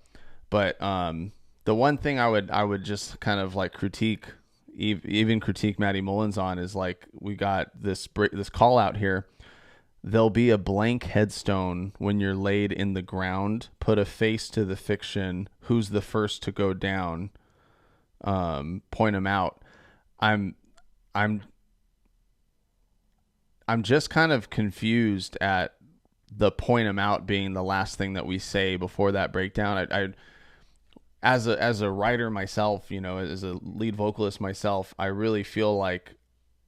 But the one thing I would just kind of critique, even critique Matty Mullins on, is we got this call out here. There'll be a blank headstone when you're laid in the ground. Put a face to the fiction. Who's the first to go down? Point them out. I'm just kind of confused at the point them out being the last thing that we say before that breakdown. I as a writer myself, as a lead vocalist myself, I really feel like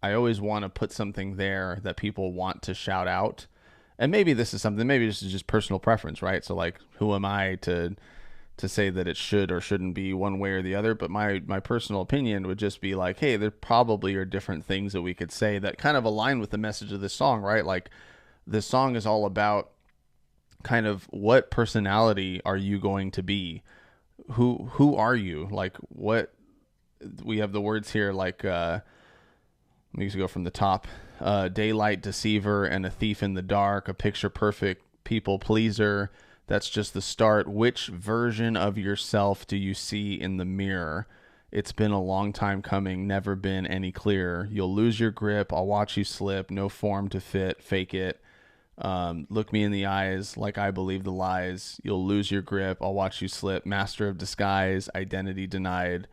I always want to put something there that people want to shout out. And maybe this is just personal preference, right? So who am I to say that it should or shouldn't be one way or the other? But my personal opinion would just be hey, there probably are different things that we could say that kind of align with the message of this song, right? This song is all about kind of what personality are you going to be? Who are you? What we have the words here, let me go from the top. Daylight deceiver and a thief in the dark, a picture perfect people pleaser. That's just the start. Which version of yourself do you see in the mirror? It's been a long time coming, never been any clearer. You'll lose your grip, I'll watch you slip, no form to fit, fake it. Look me in the eyes like I believe the lies. You'll lose your grip, I'll watch you slip, master of disguise, identity denied.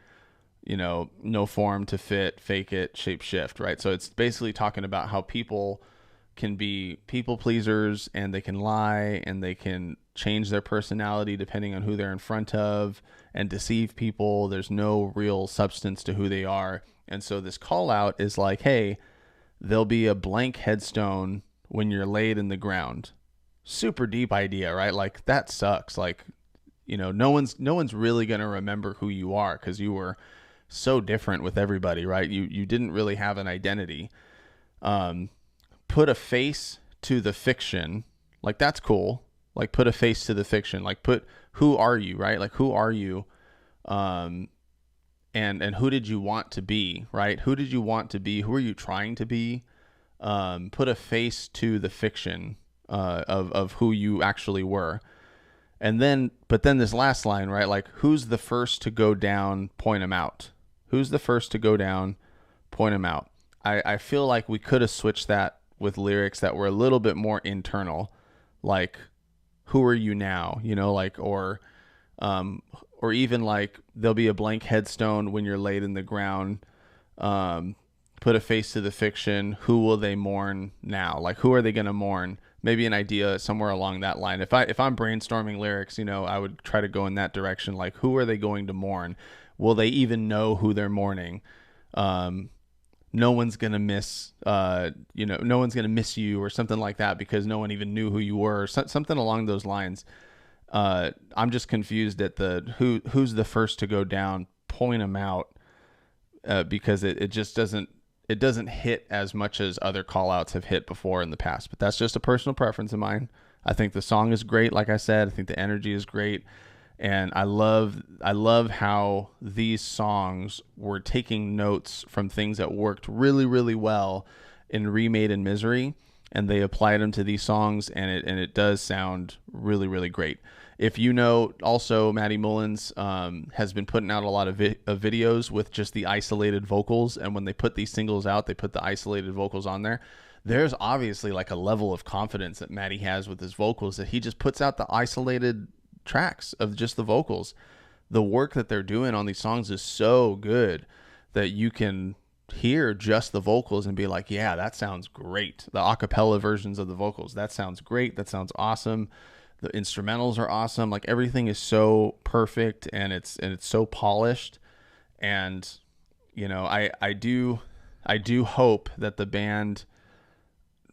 No form to fit, fake it, shape shift, right? So it's basically talking about how people can be people pleasers and they can lie and they can change their personality depending on who they're in front of and deceive people. There's no real substance to who they are. And so this call out is hey, there'll be a blank headstone when you're laid in the ground. Super deep idea, right? That sucks. No one's really going to remember who you are because you were so different with everybody, right? You didn't really have an identity. Put a face to the fiction. That's cool. Put a face to the fiction. Put who are you, right? Who are you? And who did you want to be, right? Who did you want to be? Who are you trying to be? Put a face to the fiction of who you actually were. But then this last line, right? Who's the first to go down? Point them out. Who's the first to go down? Point them out. I feel like we could have switched that with lyrics that were a little bit more internal, like "Who are you now?" You know, like or even like there'll be a blank headstone when you're laid in the ground. Put a face to the fiction. Who will they mourn now? Like, who are they going to mourn? Maybe an idea somewhere along that line. If I'm brainstorming lyrics, you know, I would try to go in that direction. Like, who are they going to mourn? Will they even know who they're mourning? No one's going to miss, no one's going to miss you or something like that because no one even knew who you were, or something along those lines. I'm just confused at who's the first to go down, point them out, because it just doesn't hit as much as other call outs have hit before in the past. But that's just a personal preference of mine. I think the song is great. Like I said, I think the energy is great. And I love how these songs were taking notes from things that worked really, really well in Remade in Misery, and they applied them to these songs, and it does sound really, really great. If you know, also Matty Mullins has been putting out a lot of videos with just the isolated vocals, and when they put these singles out, they put the isolated vocals on there. There's obviously like a level of confidence that Matty has with his vocals that he just puts out the isolated tracks of just the vocals. The work that they're doing on these songs is so good that you can hear just the vocals and be like, yeah, that sounds great. The acapella versions of the vocals, that sounds great. That sounds awesome. The instrumentals are awesome. Like, everything is so perfect, and it's so polished. And, you know, I do hope that the band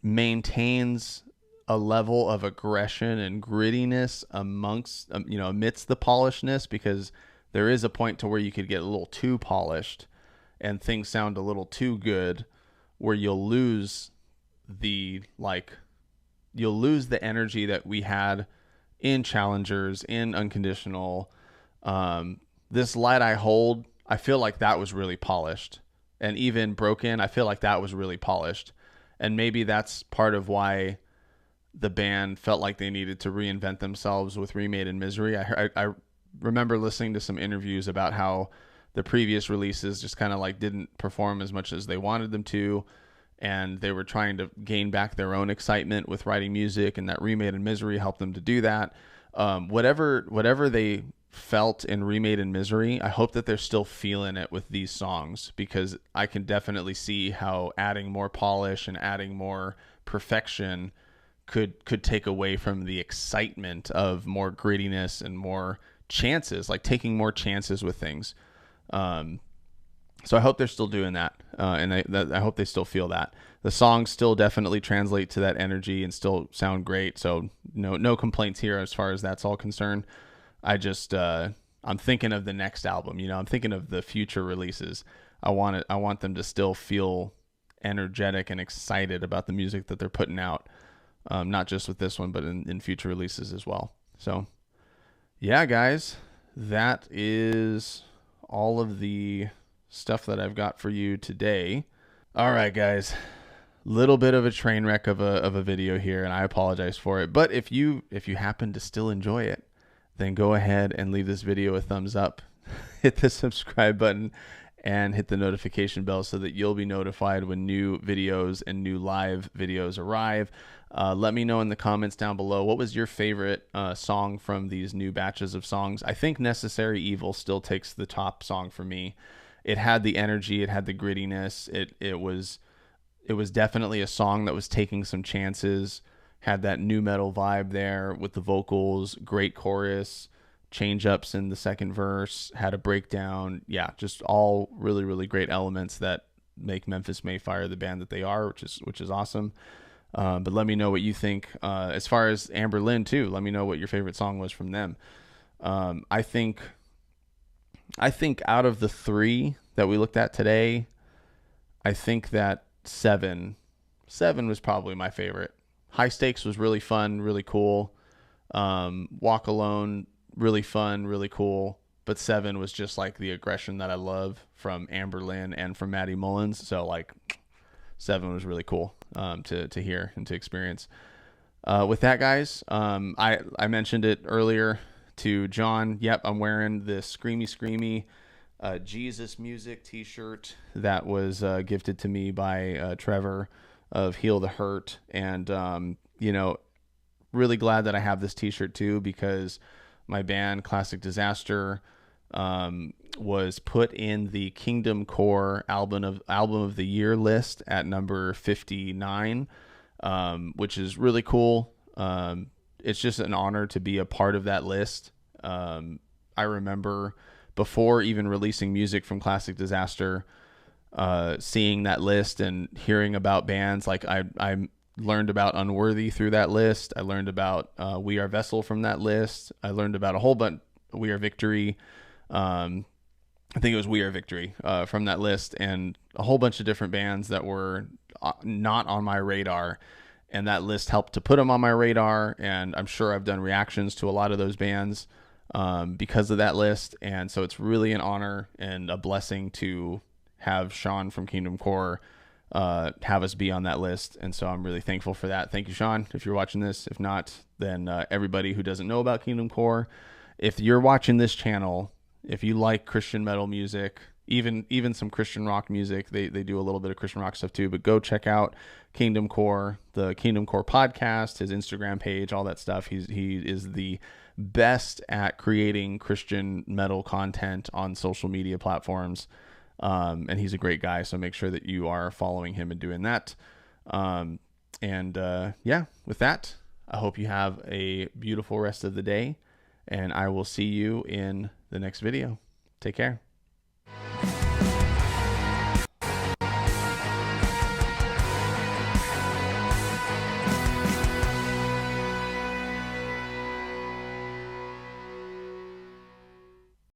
maintains a level of aggression and grittiness amidst the polishedness, because there is a point to where you could get a little too polished and things sound a little too good, where you'll lose the energy that we had in Challengers, in Unconditional. This Light I Hold, I feel like that was really polished. And even Broken, I feel like that was really polished. And maybe that's part of why the band felt like they needed to reinvent themselves with Remade in Misery. I remember listening to some interviews about how the previous releases just kind of like didn't perform as much as they wanted them to, and they were trying to gain back their own excitement with writing music, and that Remade in Misery helped them to do that. Whatever they felt in Remade in Misery, I hope that they're still feeling it with these songs, because I can definitely see how adding more polish and adding more perfection could take away from the excitement of more grittiness and more chances, like taking more chances with things. So I hope they're still doing that, and I hope they still feel that. The songs still definitely translate to that energy and still sound great. So no complaints here as far as that's all concerned. I just I'm thinking of the next album. I'm thinking of the future releases. I want them to still feel energetic and excited about the music that they're putting out, not just with this one, but in future releases as well. So yeah, guys, that is all of the stuff that I've got for you today. All right, guys, little bit of a train wreck of a video here, and I apologize for it. But if you happen to still enjoy it, then go ahead and leave this video a thumbs up, hit the subscribe button, and hit the notification bell so that you'll be notified when new videos and new live videos arrive. Let me know in the comments down below, what was your favorite song from these new batches of songs? I think Necessary Evil still takes the top song for me. It had the energy, it had the grittiness. It was definitely a song that was taking some chances, had that new metal vibe there with the vocals, great chorus, change ups in the second verse, had a breakdown. Yeah, just all really, really great elements that make Memphis Mayfire the band that they are, which is awesome. But let me know what you think. As far as Anberlin too, let me know what your favorite song was from them. I think out of the three that we looked at today, I think that Seven was probably my favorite. High Stakes was really fun, really cool. Walk Alone, really fun, really cool. But Seven was just like the aggression that I love from Anberlin and from Matty Mullins. So like Seven was really cool to hear and to experience. With that, guys, I mentioned it earlier to John. Yep, I'm wearing this Screamy Jesus Music t-shirt that was gifted to me by Trevor of Heal the Hurt. And, you know, really glad that I have this t-shirt too, because my band Classic Disaster was put in the Kingdom Core album of the year list at number 59, which is really cool. It's just an honor to be a part of that list. I remember before even releasing music from Classic Disaster, seeing that list and hearing about bands. Like I learned about Unworthy through that list. I learned about We Are Vessel from that list. I learned about a whole bunch. We Are Victory. I think it was We Are Victory from that list, and a whole bunch of different bands that were not on my radar. And that list helped to put them on my radar. And I'm sure I've done reactions to a lot of those bands because of that list. And so it's really an honor and a blessing to have Sean from Kingdom Core have us be on that list. And so I'm really thankful for that. Thank you, Sean, if you're watching this. If not, then everybody who doesn't know about Kingdom Core, if you're watching this channel, if you like Christian metal music, even some Christian rock music, they do a little bit of Christian rock stuff too, but go check out Kingdom Core, the Kingdom Core podcast, his Instagram page, all that stuff. He is the best at creating Christian metal content on social media platforms. And he's a great guy. So make sure that you are following him and doing that. Yeah, with that, I hope you have a beautiful rest of the day, and I will see you in the next video. Take care.